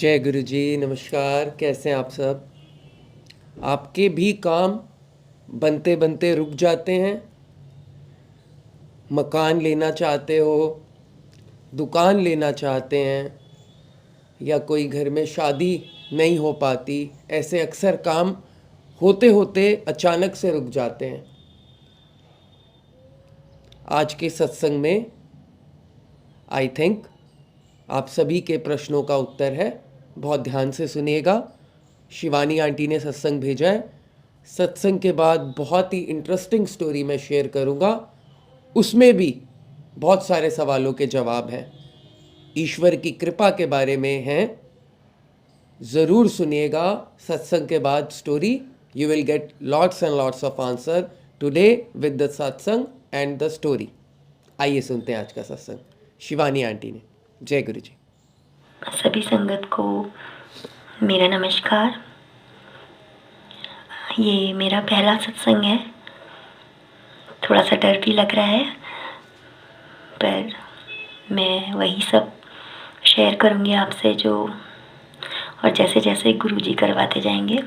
जय गुरु जी। नमस्कार। कैसे हैं आप सब? आपके भी काम बनते बनते रुक जाते हैं। मकान लेना चाहते हो, दुकान लेना चाहते हैं, या कोई घर में शादी नहीं हो पाती। ऐसे अक्सर काम होते होते अचानक से रुक जाते हैं। आज के सत्संग में आई थिंक आप सभी के प्रश्नों का उत्तर है। बहुत ध्यान से सुनिएगा। शिवानी आंटी ने सत्संग भेजा है। सत्संग के बाद बहुत ही इंटरेस्टिंग स्टोरी मैं शेयर करूंगा। उसमें भी बहुत सारे सवालों के जवाब हैं, ईश्वर की कृपा के बारे में हैं। ज़रूर सुनिएगा सत्संग के बाद story. You will get lots and lots of answer today with the सत्संग एंड द स्टोरी। आइए सुनते हैं आज का सत्संग शिवानी आंटी ने। जय गुरु जी। सभी संगत को मेरा नमस्कार। ये मेरा पहला सत्संग है। थोड़ा सा डर भी लग रहा है, पर मैं वही सब शेयर करूँगी आपसे जो और जैसे जैसे गुरुजी करवाते जाएंगे।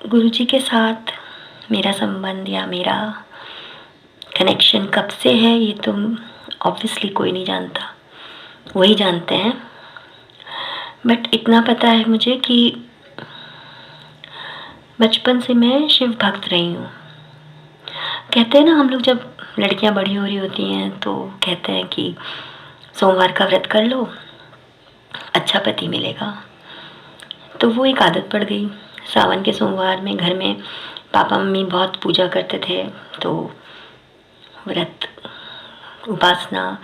गुरुजी के साथ मेरा संबंध या मेरा कनेक्शन कब से है ये तो ऑब्वियसली कोई नहीं जानता, वही जानते हैं। बट इतना पता है मुझे कि बचपन से मैं शिव भक्त रही हूँ। कहते हैं ना, हम लोग जब लड़कियाँ बड़ी हो रही होती हैं तो कहते हैं कि सोमवार का व्रत कर लो, अच्छा पति मिलेगा। तो वो एक आदत पड़ गई। सावन के सोमवार में घर में पापा मम्मी बहुत पूजा करते थे, तो व्रत, उपासना,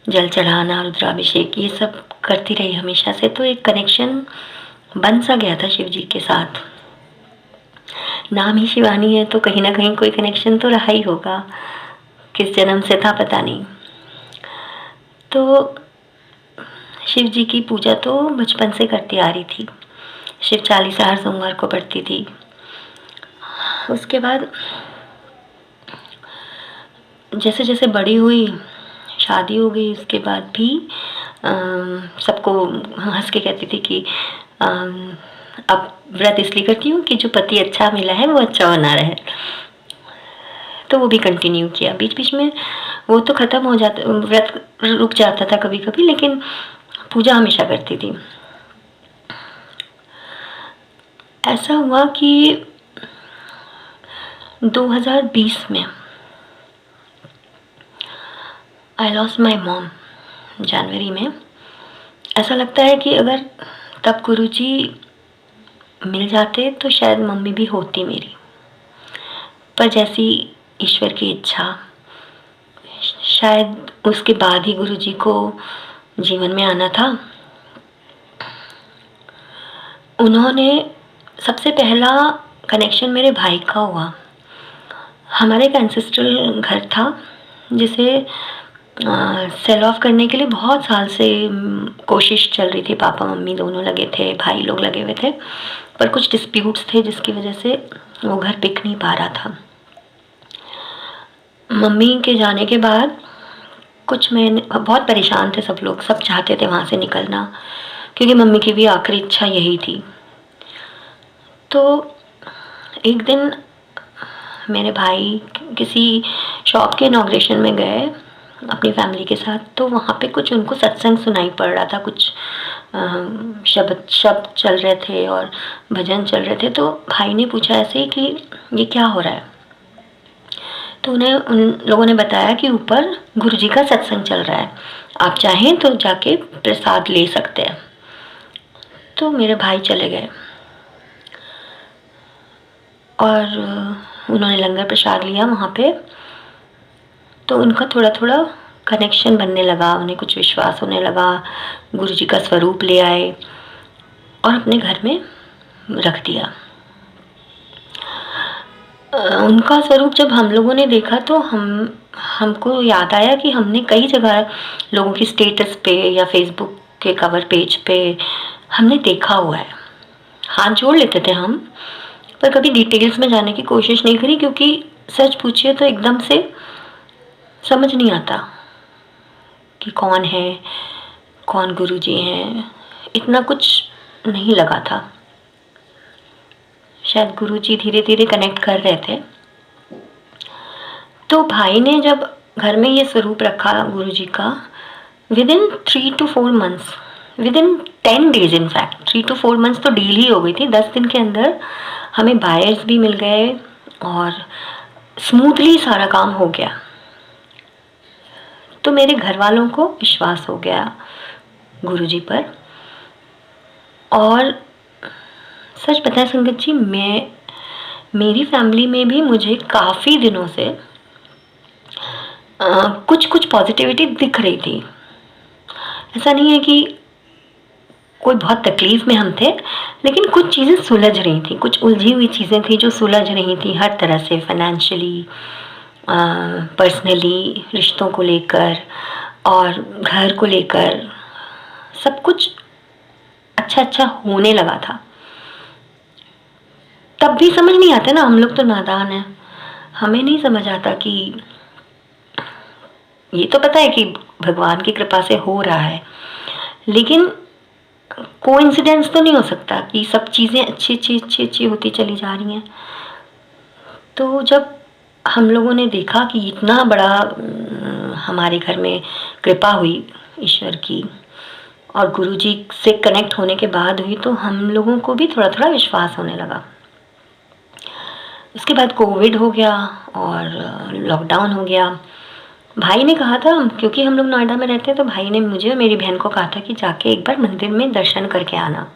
जल चढ़ाना, रुद्राभिषेक, ये सब करती रही हमेशा से। तो एक कनेक्शन बन सा गया था शिव जी के साथ। नाम ही शिवानी है तो कहीं ना कहीं कोई कनेक्शन तो रहा ही होगा। किस जन्म से था पता नहीं। तो शिव जी की पूजा तो बचपन से करती आ रही थी। शिव चालीसा हर सोमवार को पढ़ती थी। उसके बाद जैसे जैसे बड़ी हुई, शादी हो गई, उसके बाद भी सबको हंस के कहती थी कि अब व्रत इसलिए करती हूँ कि जो पति अच्छा मिला है वो अच्छा बना रहे। तो वो भी कंटिन्यू किया। बीच बीच में वो तो ख़त्म हो जाता, व्रत रुक जाता था कभी कभी, लेकिन पूजा हमेशा करती थी। ऐसा हुआ कि 2020 में आई लॉस्ट माई मॉम जनवरी में। ऐसा लगता है कि अगर तब गुरुजी मिल जाते तो शायद मम्मी भी होती मेरी, पर जैसी ईश्वर की इच्छा, शायद उसके बाद ही गुरुजी को जीवन में आना था। उन्होंने सबसे पहला कनेक्शन मेरे भाई का हुआ। हमारे एक एंसेस्ट्रल घर था जिसे सेल ऑफ करने के लिए बहुत साल से कोशिश चल रही थी। पापा मम्मी दोनों लगे थे, भाई लोग लगे हुए थे, पर कुछ डिस्प्यूट्स थे जिसकी वजह से वो घर बिक नहीं पा रहा था। मम्मी के जाने के बाद कुछ महीने बहुत परेशान थे सब लोग, सब चाहते थे वहाँ से निकलना, क्योंकि मम्मी की भी आखिरी इच्छा यही थी। तो एक दिन मेरे भाई किसी शॉप के इनॉग्रेशन में गए अपनी फैमिली के साथ, तो वहाँ पे कुछ उनको सत्संग सुनाई पड़ रहा था। कुछ शब्द शब्द चल रहे थे और भजन चल रहे थे। तो भाई ने पूछा ऐसे ही कि ये क्या हो रहा है। तो उन्हें उन लोगों ने बताया कि ऊपर गुरुजी का सत्संग चल रहा है, आप चाहें तो जाके प्रसाद ले सकते हैं। तो मेरे भाई चले गए और उन्होंने लंगर प्रसाद लिया वहाँ पे। तो उनका थोड़ा थोड़ा कनेक्शन बनने लगा, उन्हें कुछ विश्वास होने लगा। गुरुजी का स्वरूप ले आए और अपने घर में रख दिया। उनका स्वरूप जब हम लोगों ने देखा तो हमको याद आया कि हमने कई जगह लोगों की स्टेटस पे या फेसबुक के कवर पेज पे हमने देखा हुआ है। हाथ जोड़ लेते थे हम, पर कभी डिटेल्स में जाने की कोशिश नहीं करी, क्योंकि सच पूछिए तो एकदम से समझ नहीं आता कि कौन है, कौन गुरुजी हैं, इतना कुछ नहीं लगा था। शायद गुरुजी धीरे धीरे कनेक्ट कर रहे थे। तो भाई ने जब घर में ये स्वरूप रखा गुरुजी का, within 3 to 4 months, within 10 days in fact, 3 to 4 months तो डील ही हो गई थी। 10 दिन के अंदर हमें बायर्स भी मिल गए और स्मूथली सारा काम हो गया। तो मेरे घर वालों को विश्वास हो गया गुरुजी पर। और सच बताएं संगत जी, मेरी फैमिली में भी मुझे काफ़ी दिनों से कुछ कुछ पॉजिटिविटी दिख रही थी। ऐसा नहीं है कि कोई बहुत तकलीफ़ में हम थे, लेकिन कुछ चीज़ें सुलझ रही थी, कुछ उलझी हुई चीज़ें थी जो सुलझ रही थी हर तरह से, फाइनेंशियली, पर्सनली, रिश्तों को लेकर और घर को लेकर, सब कुछ अच्छा अच्छा होने लगा था। तब भी समझ नहीं आता ना, हम लोग तो नादान हैं, हमें नहीं समझ आता कि ये तो पता है कि भगवान की कृपा से हो रहा है, लेकिन कोइंसिडेंस तो नहीं हो सकता कि सब चीज़ें अच्छी होती चली जा रही हैं। तो जब हम लोगों ने देखा कि इतना बड़ा हमारे घर में कृपा हुई ईश्वर की और गुरुजी से कनेक्ट होने के बाद हुई, तो हम लोगों को भी थोड़ा थोड़ा विश्वास होने लगा। उसके बाद कोविड हो गया और लॉकडाउन हो गया। भाई ने कहा था, क्योंकि हम लोग नोएडा में रहते हैं, तो भाई ने मुझे और मेरी बहन को कहा था कि जाके एक बार मंदिर में दर्शन करके आना।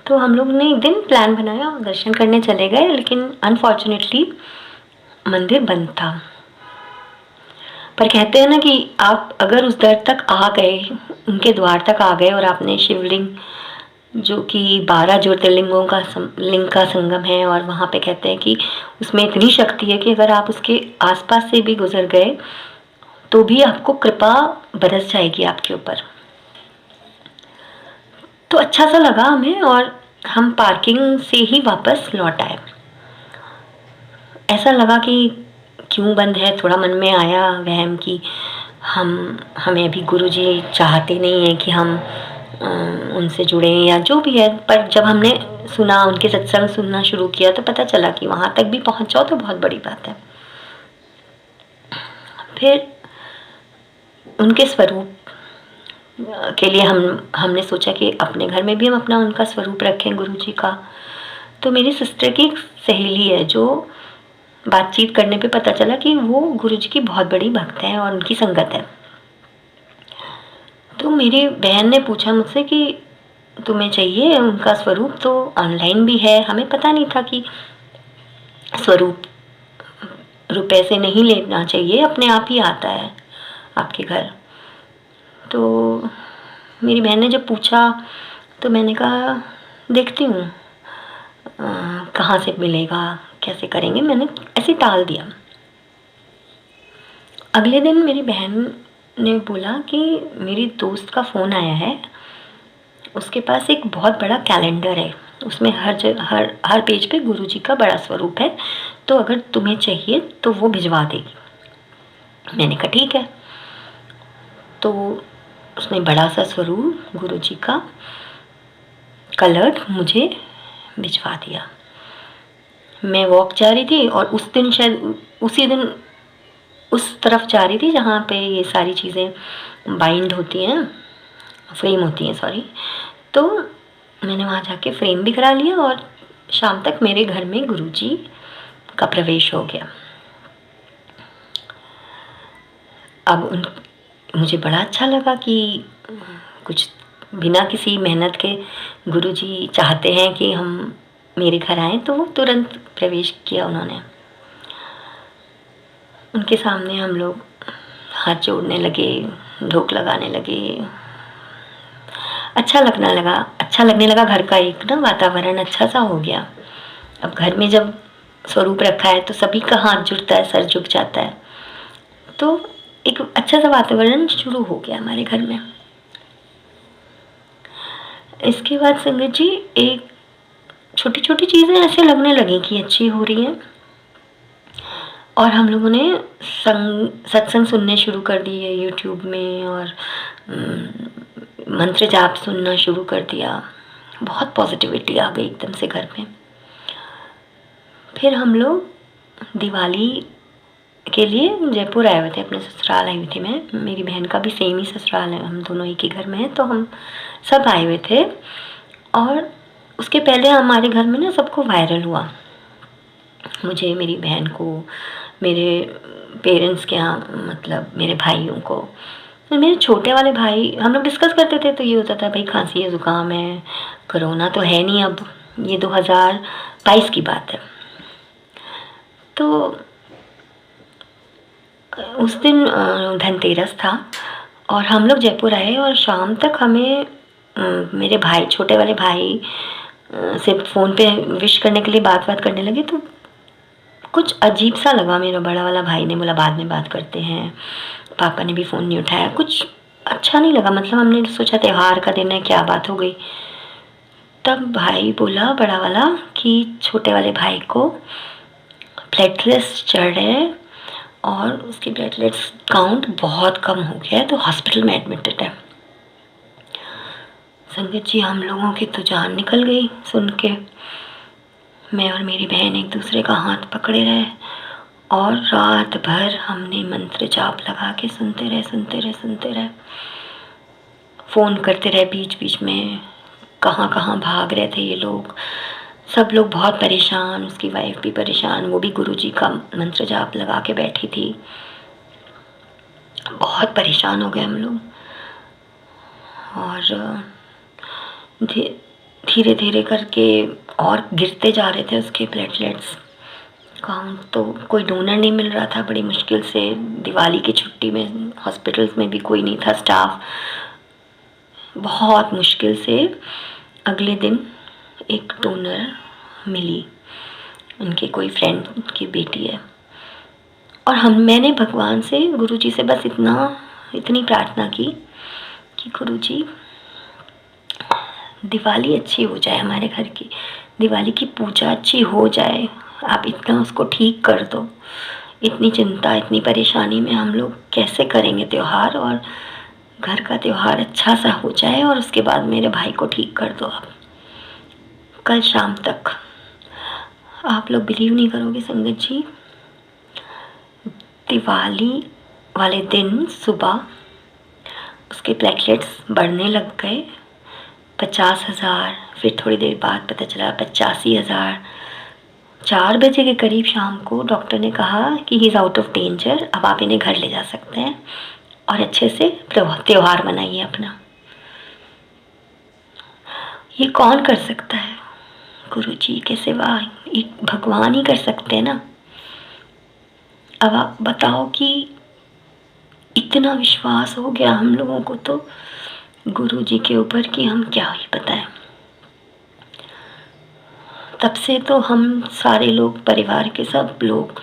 तो हम लोग ने एक दिन प्लान बनाया, दर्शन करने चले गए, लेकिन अनफॉर्चुनेटली मंदिर बंद था। पर कहते हैं ना कि आप अगर उस दर तक आ गए, उनके द्वार तक आ गए और आपने शिवलिंग, जो कि 12 ज्योतिर्लिंगों का लिंग का संगम है, और वहाँ पे कहते हैं कि उसमें इतनी शक्ति है कि अगर आप उसके आसपास से भी गुजर गए तो भी आपको कृपा बरस जाएगी आपके ऊपर। तो अच्छा सा लगा हमें और हम पार्किंग से ही वापस लौट आए। ऐसा लगा कि क्यों बंद है, थोड़ा मन में आया वहम कि हमें अभी गुरुजी चाहते नहीं हैं कि हम उनसे जुड़े या जो भी है। पर जब हमने सुना, उनके सत्संग सुनना शुरू किया, तो पता चला कि वहाँ तक भी पहुँच जाओ तो बहुत बड़ी बात है। फिर उनके स्वरूप के लिए हमने सोचा कि अपने घर में भी हम अपना उनका स्वरूप रखें गुरुजी का। तो मेरी सिस्टर की एक सहेली है, जो बातचीत करने पे पता चला कि वो गुरुजी की बहुत बड़ी भक्त है और उनकी संगत है। तो मेरी बहन ने पूछा मुझसे कि तुम्हें चाहिए उनका स्वरूप? तो ऑनलाइन भी है, हमें पता नहीं था कि स्वरूप रुपए से नहीं लेना चाहिए, अपने आप ही आता है आपके घर। तो मेरी बहन ने जब पूछा तो मैंने कहा देखती हूँ कहाँ से मिलेगा, कैसे करेंगे, मैंने ऐसे टाल दिया। अगले दिन मेरी बहन ने बोला कि मेरी दोस्त का फ़ोन आया है, उसके पास एक बहुत बड़ा कैलेंडर है, उसमें हर पेज पे गुरुजी का बड़ा स्वरूप है, तो अगर तुम्हें चाहिए तो वो भिजवा देगी। मैंने कहा ठीक है। तो उसने बड़ा सा स्वरूप गुरुजी का कलर्ड मुझे भिजवा दिया। मैं वॉक जा रही थी और उस दिन शायद उसी दिन उस तरफ जा रही थी जहाँ पे ये सारी चीज़ें बाइंड होती हैं, फ्रेम होती हैं, सॉरी। तो मैंने वहाँ जाके फ्रेम भी करा लिया और शाम तक मेरे घर में गुरुजी का प्रवेश हो गया। अब मुझे बड़ा अच्छा लगा कि कुछ बिना किसी मेहनत के गुरुजी चाहते हैं कि हम मेरे घर आएँ, तो वो तुरंत प्रवेश किया उन्होंने। उनके सामने हम लोग हाथ जोड़ने लगे, ढोक लगाने लगे, अच्छा लगने लगा। घर का एक ना वातावरण अच्छा सा हो गया। अब घर में जब स्वरूप रखा है तो सभी का हाथ जुड़ता है, सर झुक जाता है, तो एक अच्छा सा वातावरण शुरू हो गया हमारे घर में। इसके बाद संगत जी एक छोटी छोटी चीज़ें ऐसे लगने लगी कि अच्छी हो रही हैं। और हम लोगों ने सत्संग सुनने शुरू कर दिए यूट्यूब में, और मंत्र जाप सुनना शुरू कर दिया। बहुत पॉजिटिविटी आ गई एकदम से घर में। फिर हम लोग दिवाली के लिए जयपुर आए हुए थे, अपने ससुराल आई हुई थी मैं। मेरी बहन का भी सेम ही ससुराल है, हम दोनों एक ही घर में हैं, तो हम सब आए हुए थे। और उसके पहले हमारे घर में ना सबको वायरल हुआ, मुझे, मेरी बहन को, मेरे पेरेंट्स के यहाँ, मतलब मेरे भाइयों को। तो मेरे छोटे वाले भाई, हम लोग डिस्कस करते थे तो ये होता था भाई खांसी है, ज़ुकाम है, कोरोना तो है नहीं अब, ये 2022 की बात है। तो उस दिन धनतेरस था और हम लोग जयपुर आए, और शाम तक हमें मेरे भाई, छोटे वाले भाई से फ़ोन पे विश करने के लिए बात करने लगे। तो कुछ अजीब सा लगा। मेरा बड़ा वाला भाई ने बोला बाद में बात करते हैं, पापा ने भी फ़ोन नहीं उठाया। कुछ अच्छा नहीं लगा, मतलब हमने सोचा त्यौहार का दिन है, क्या बात हो गई। तब भाई बोला, बड़ा वाला, कि छोटे वाले भाई को प्लेटलेट्स चढ़ रहे हैं और उसकी प्लेटलेट्स काउंट बहुत कम हो गया है, तो हॉस्पिटल में एडमिटेड है। संगत जी, हम लोगों की तो जान निकल गई सुन के। मैं और मेरी बहन एक दूसरे का हाथ पकड़े रहे और रात भर हमने मंत्र जाप लगा के सुनते रहे। फ़ोन करते रहे बीच बीच में, कहाँ कहाँ भाग रहे थे ये लोग। सब लोग बहुत परेशान, उसकी वाइफ भी परेशान, वो भी गुरुजी का मंत्र जाप लगा के बैठी थी। बहुत परेशान हो गए हम लोग। और धीरे धीरे करके और गिरते जा रहे थे उसके प्लेटलेट्स काउंट। तो कोई डोनर नहीं मिल रहा था, बड़ी मुश्किल से। दिवाली की छुट्टी में हॉस्पिटल्स में भी कोई नहीं था स्टाफ, बहुत मुश्किल से अगले दिन एक डोनर मिली, उनके कोई फ्रेंड की बेटी है। और मैंने भगवान से, गुरुजी से बस इतनी प्रार्थना की कि गुरुजी दिवाली अच्छी हो जाए, हमारे घर की दिवाली की पूजा अच्छी हो जाए, आप इतना उसको ठीक कर दो। इतनी चिंता, इतनी परेशानी में हम लोग कैसे करेंगे त्यौहार, और घर का त्यौहार अच्छा सा हो जाए, और उसके बाद मेरे भाई को ठीक कर दो आप। कल शाम तक, आप लोग बिलीव नहीं करोगे संगत जी, दिवाली वाले दिन सुबह उसके प्लेटलेट्स बढ़ने लग गए, 50,000, फिर थोड़ी देर बाद पता चला 85,000। 4 बजे के करीब शाम को डॉक्टर ने कहा कि he is out of danger, अब आप इन्हें घर ले जा सकते हैं और अच्छे से त्यौहार मनाइए अपना। ये कौन कर सकता है? गुरुजी के सिवा एक भगवान ही कर सकते हैं ना। अब आप बताओ कि इतना विश्वास हो गया हम लोगों को तो गुरुजी के ऊपर कि हम क्या ही बताएं। तब से तो हम सारे लोग, परिवार के सब लोग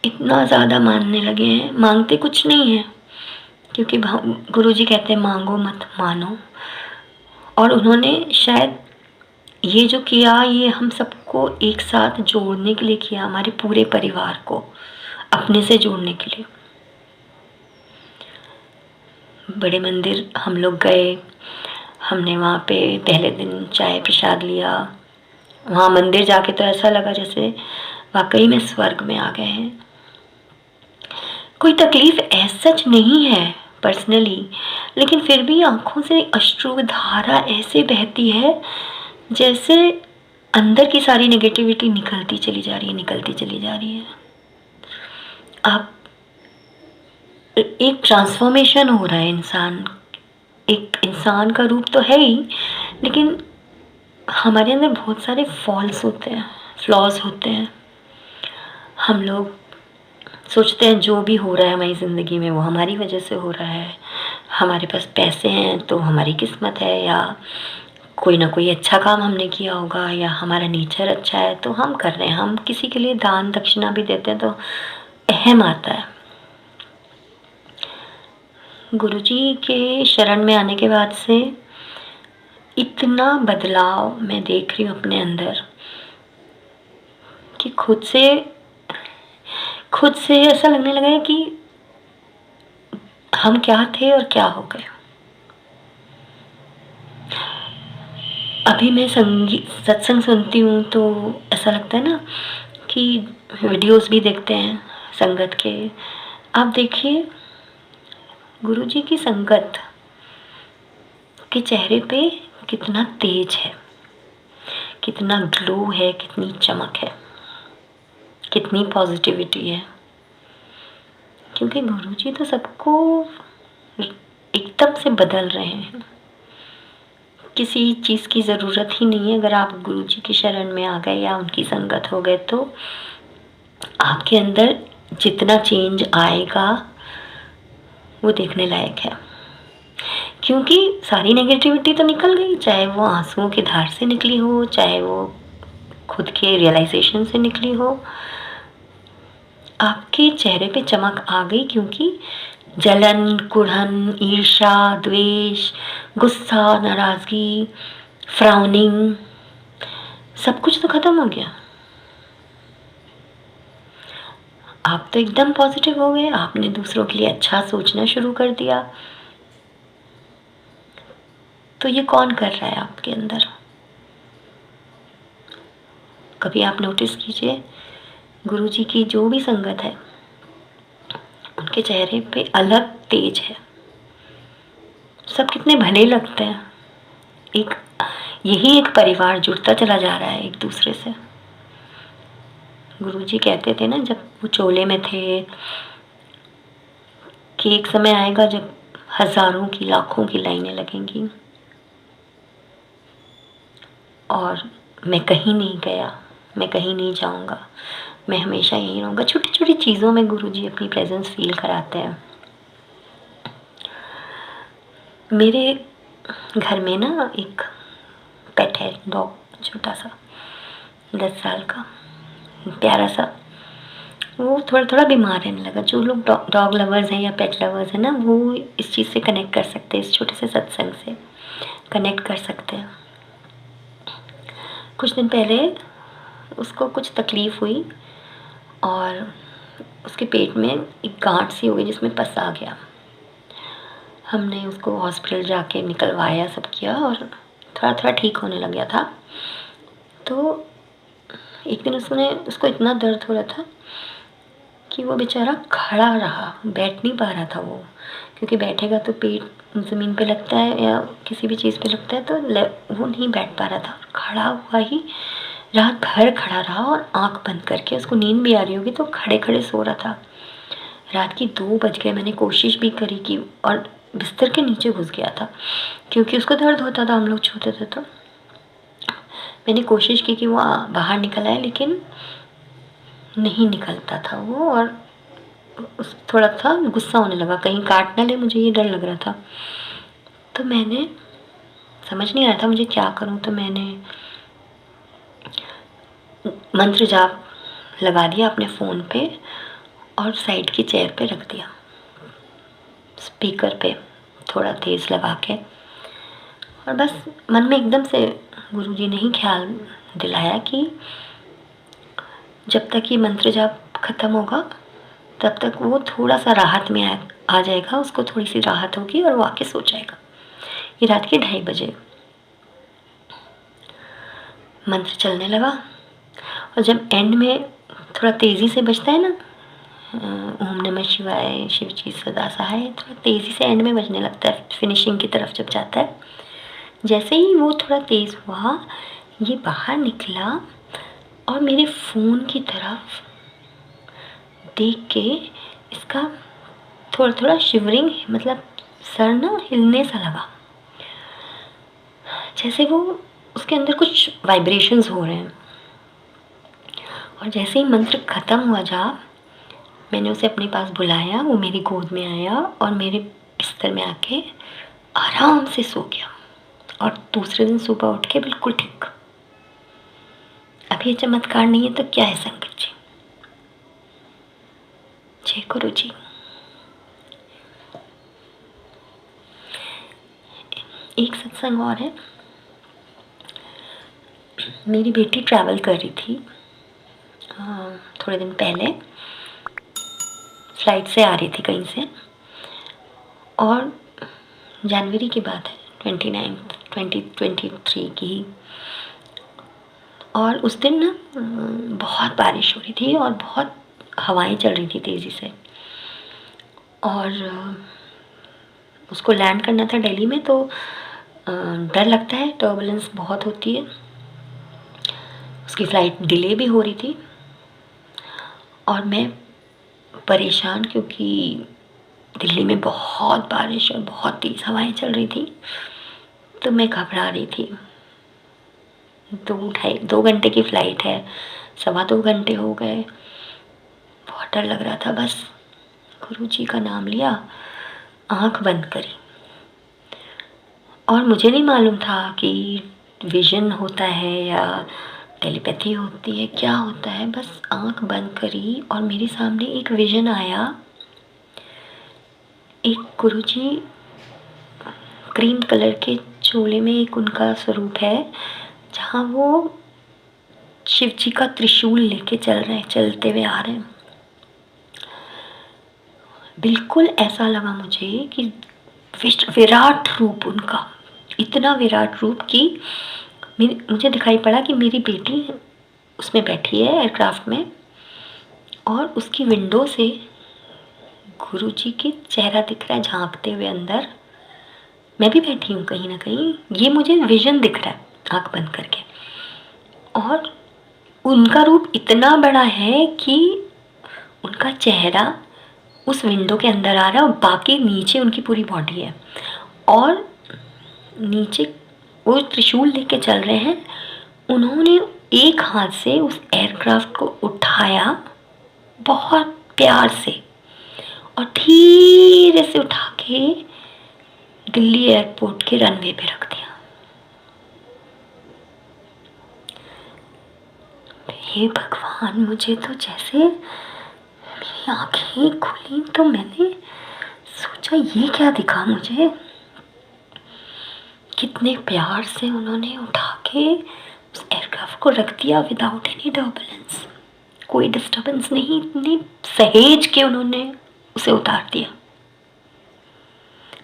इतना ज़्यादा मानने लगे हैं। मांगते कुछ नहीं है, क्योंकि गुरुजी कहते हैं मांगो मत मानो। और उन्होंने शायद ये जो किया, ये हम सबको एक साथ जोड़ने के लिए किया, हमारे पूरे परिवार को अपने से जोड़ने के लिए। बड़े मंदिर हम लोग गए, हमने वहाँ पे पहले दिन चाय प्रसाद लिया। वहाँ मंदिर जाके तो ऐसा लगा जैसे वाकई में स्वर्ग में आ गए हैं। कोई तकलीफ ऐसा सच नहीं है पर्सनली, लेकिन फिर भी आँखों से अश्रुधारा ऐसे बहती है जैसे अंदर की सारी नेगेटिविटी निकलती चली जा रही है। आप, एक ट्रांसफॉर्मेशन हो रहा है इंसान, एक इंसान का रूप तो है ही, लेकिन हमारे अंदर बहुत सारे फॉल्स होते हैं, फ्लॉज होते हैं। हम लोग सोचते हैं जो भी हो रहा है हमारी ज़िंदगी में वो हमारी वजह से हो रहा है, हमारे पास पैसे हैं तो हमारी किस्मत है, या कोई ना कोई अच्छा काम हमने किया होगा, या हमारा नेचर अच्छा है तो हम कर रहे हैं। हम किसी के लिए दान दक्षिणा भी देते हैं तो अहम आता है। गुरुजी के शरण में आने के बाद से इतना बदलाव मैं देख रही हूँ अपने अंदर कि खुद खुद से ऐसा लगने लगा है कि हम क्या थे और क्या हो गए। अभी मैं संगीत सत्संग सुनती हूँ तो ऐसा लगता है ना कि वीडियोस भी देखते हैं संगत के। आप देखिए गुरुजी की संगत के चेहरे पे कितना तेज है, कितना ग्लो है, कितनी चमक है, कितनी पॉजिटिविटी है। क्योंकि गुरुजी तो सबको एकदम से बदल रहे हैं। किसी चीज़ की ज़रूरत ही नहीं है, अगर आप गुरुजी की शरण में आ गए या उनकी संगत हो गए तो आपके अंदर जितना चेंज आएगा वो देखने लायक है। क्योंकि सारी नेगेटिविटी तो निकल गई, चाहे वो आंसुओं की धार से निकली हो, चाहे वो खुद के रियलाइजेशन से निकली हो। आपके चेहरे पे चमक आ गई क्योंकि जलन, कुढ़न, ईर्ष्या, द्वेष, गुस्सा, नाराज़गी, फ्राउनिंग, सब कुछ तो ख़त्म हो गया। आप तो एकदम पॉजिटिव हो गए, आपने दूसरों के लिए अच्छा सोचना शुरू कर दिया। तो ये कौन कर रहा है आपके अंदर? कभी आप नोटिस कीजिए, गुरुजी की जो भी संगत है उनके चेहरे पे अलग तेज है। सब कितने भले लगते हैं। यही एक परिवार जुड़ता चला जा रहा है एक दूसरे से। गुरुजी कहते थे ना जब वो चोले में थे कि एक समय आएगा जब हजारों की, लाखों की लाइनें लगेंगी और मैं कहीं नहीं गया, मैं कहीं नहीं जाऊंगा, मैं हमेशा यहीं रहूँगा। छोटी छोटी चीज़ों में गुरुजी अपनी प्रेजेंस फील कराते हैं। मेरे घर में ना एक पेट है, डॉग, छोटा सा 10 साल का, प्यारा सा। वो थोड़ा थोड़ा बीमार रहने लगा। जो लोग डॉग लवर्स हैं या पेट लवर्स हैं ना, वो इस चीज़ से कनेक्ट कर सकते हैं, इस छोटे से सत्संग से कनेक्ट कर सकते हैं। कुछ दिन पहले उसको कुछ तकलीफ़ हुई और उसके पेट में एक गांठ सी हो गई जिसमें पस आ गया। हमने उसको हॉस्पिटल जाके निकलवाया, सब किया और थोड़ा थोड़ा ठीक होने लग गया था। तो एक दिन उसको इतना दर्द हो रहा था कि वो बेचारा खड़ा रहा, बैठ नहीं पा रहा था वो। क्योंकि बैठेगा तो पेट ज़मीन पे लगता है या किसी भी चीज़ पे लगता है, तो वो नहीं बैठ पा रहा था। खड़ा हुआ ही रात भर खड़ा रहा और आँख बंद करके, उसको नींद भी आ रही होगी तो खड़े खड़े सो रहा था। रात के 2 बज गए। मैंने कोशिश भी करी कि, और बिस्तर के नीचे घुस गया था क्योंकि उसको दर्द होता था, हम लोग छूते थे तो। मैंने कोशिश की कि वो बाहर निकल आए, लेकिन नहीं निकलता था वो। और थोड़ा सा गुस्सा होने लगा, कहीं काट ना ले, मुझे ये डर लग रहा था। तो मैंने, समझ नहीं आ रहा था मुझे क्या करूं, तो मैंने मंत्र जाप लगा दिया अपने फ़ोन पे और साइड की चेयर पे रख दिया, स्पीकर पे थोड़ा तेज़ लगा के। और बस मन में एकदम से गुरुजी ने ही ख्याल दिलाया कि जब तक ये मंत्र जाप ख़त्म होगा तब तक वो थोड़ा सा राहत में आ जाएगा, उसको थोड़ी सी राहत होगी और वो आके सो जाएगा। ये रात के 2:30 बजे मंत्र चलने लगा और जब एंड में थोड़ा तेज़ी से बजता है ना, ओम नमः शिवाय, शिव जी सदा सहाय, थोड़ा तेज़ी से एंड में बजने लगता है, फिनिशिंग की तरफ जब जाता है। जैसे ही वो थोड़ा तेज़ हुआ, ये बाहर निकला और मेरे फ़ोन की तरफ देख के इसका थोड़ा थोड़ा शिवरिंग, मतलब सर ना हिलने सा लगा, जैसे वो उसके अंदर कुछ वाइब्रेशंस हो रहे हैं। और जैसे ही मंत्र ख़त्म हुआ जाप, मैंने उसे अपने पास बुलाया, वो मेरी गोद में आया और मेरे बिस्तर में आके आराम से सो गया और दूसरे दिन सुबह उठ के बिल्कुल ठीक। अब ये चमत्कार नहीं है तो क्या है संगत जी? जय गुरु जी। एक सत्संग और है। मेरी बेटी ट्रैवल कर रही थी थोड़े दिन पहले, फ़्लाइट से आ रही थी कहीं से, और जनवरी की बात है, 29 2023 की। और उस दिन ना बहुत बारिश हो रही थी और बहुत हवाएं चल रही थी तेज़ी से, और उसको लैंड करना था दिल्ली में, तो डर लगता है, टर्बुलेंस बहुत होती है, उसकी फ़्लाइट डिले भी हो रही थी, और मैं परेशान क्योंकि दिल्ली में बहुत बारिश और बहुत तेज़ हवाएं चल रही थी, तो मैं घबरा रही थी। 2 घंटे की फ़्लाइट है, 2.25 घंटे हो गए, बहुत डर लग रहा था। बस गुरु जी का नाम लिया, आँख बंद करी, और मुझे नहीं मालूम था कि विज़न होता है या टेलीपैथी होती है, क्या होता है। बस आँख बंद करी और मेरे सामने एक विज़न आया। एक गुरुजी ग्रीन कलर के चोले में, एक उनका स्वरूप है जहाँ वो शिव जी का त्रिशूल लेके चलते हुए आ रहे हैं। बिल्कुल ऐसा लगा मुझे कि विराट रूप उनका, इतना विराट रूप कि मुझे दिखाई पड़ा कि मेरी बेटी उसमें बैठी है एयरक्राफ्ट में, और उसकी विंडो से गुरुजी की चेहरा दिख रहा है झांकते हुए अंदर। मैं भी बैठी हूँ कहीं ना कहीं, ये मुझे विजन दिख रहा है आँख बंद करके, और उनका रूप इतना बड़ा है कि उनका चेहरा उस विंडो के अंदर आ रहा है, और बाकी नीचे उनकी पूरी बॉडी है, और नीचे वो त्रिशूल लेके चल रहे हैं। उन्होंने एक हाथ से उस एयरक्राफ्ट को उठाया बहुत प्यार से, और धीरे से उठा के दिल्ली एयरपोर्ट के रनवे पे रख दिया। हे भगवान, मुझे तो जैसे मेरी आंखें खुली तो मैंने सोचा ये क्या दिखा मुझे। कितने प्यार से उन्होंने उठा के उस एयरक्राफ्ट को रख दिया विदाउट एनी टर्बुलेंस, कोई डिस्टर्बेंस नहीं, इतनी सहेज के उन्होंने उसे उतार दिया।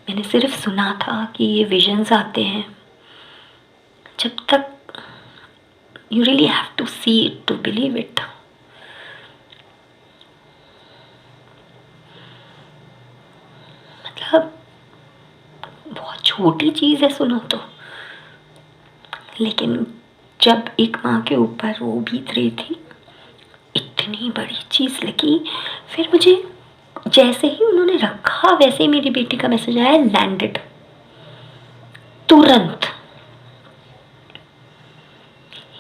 मैंने सिर्फ सुना था कि ये विजन्स आते हैं, जब तक you really have to see it to believe it। मतलब बहुत छोटी चीज़ है सुनो तो, लेकिन जब एक माँ के ऊपर वो बीत रही थी, इतनी बड़ी चीज़ लगी। फिर मुझे जैसे ही उन्होंने रखा वैसे ही मेरी बेटी का मैसेज आया, लैंडेड, तुरंत।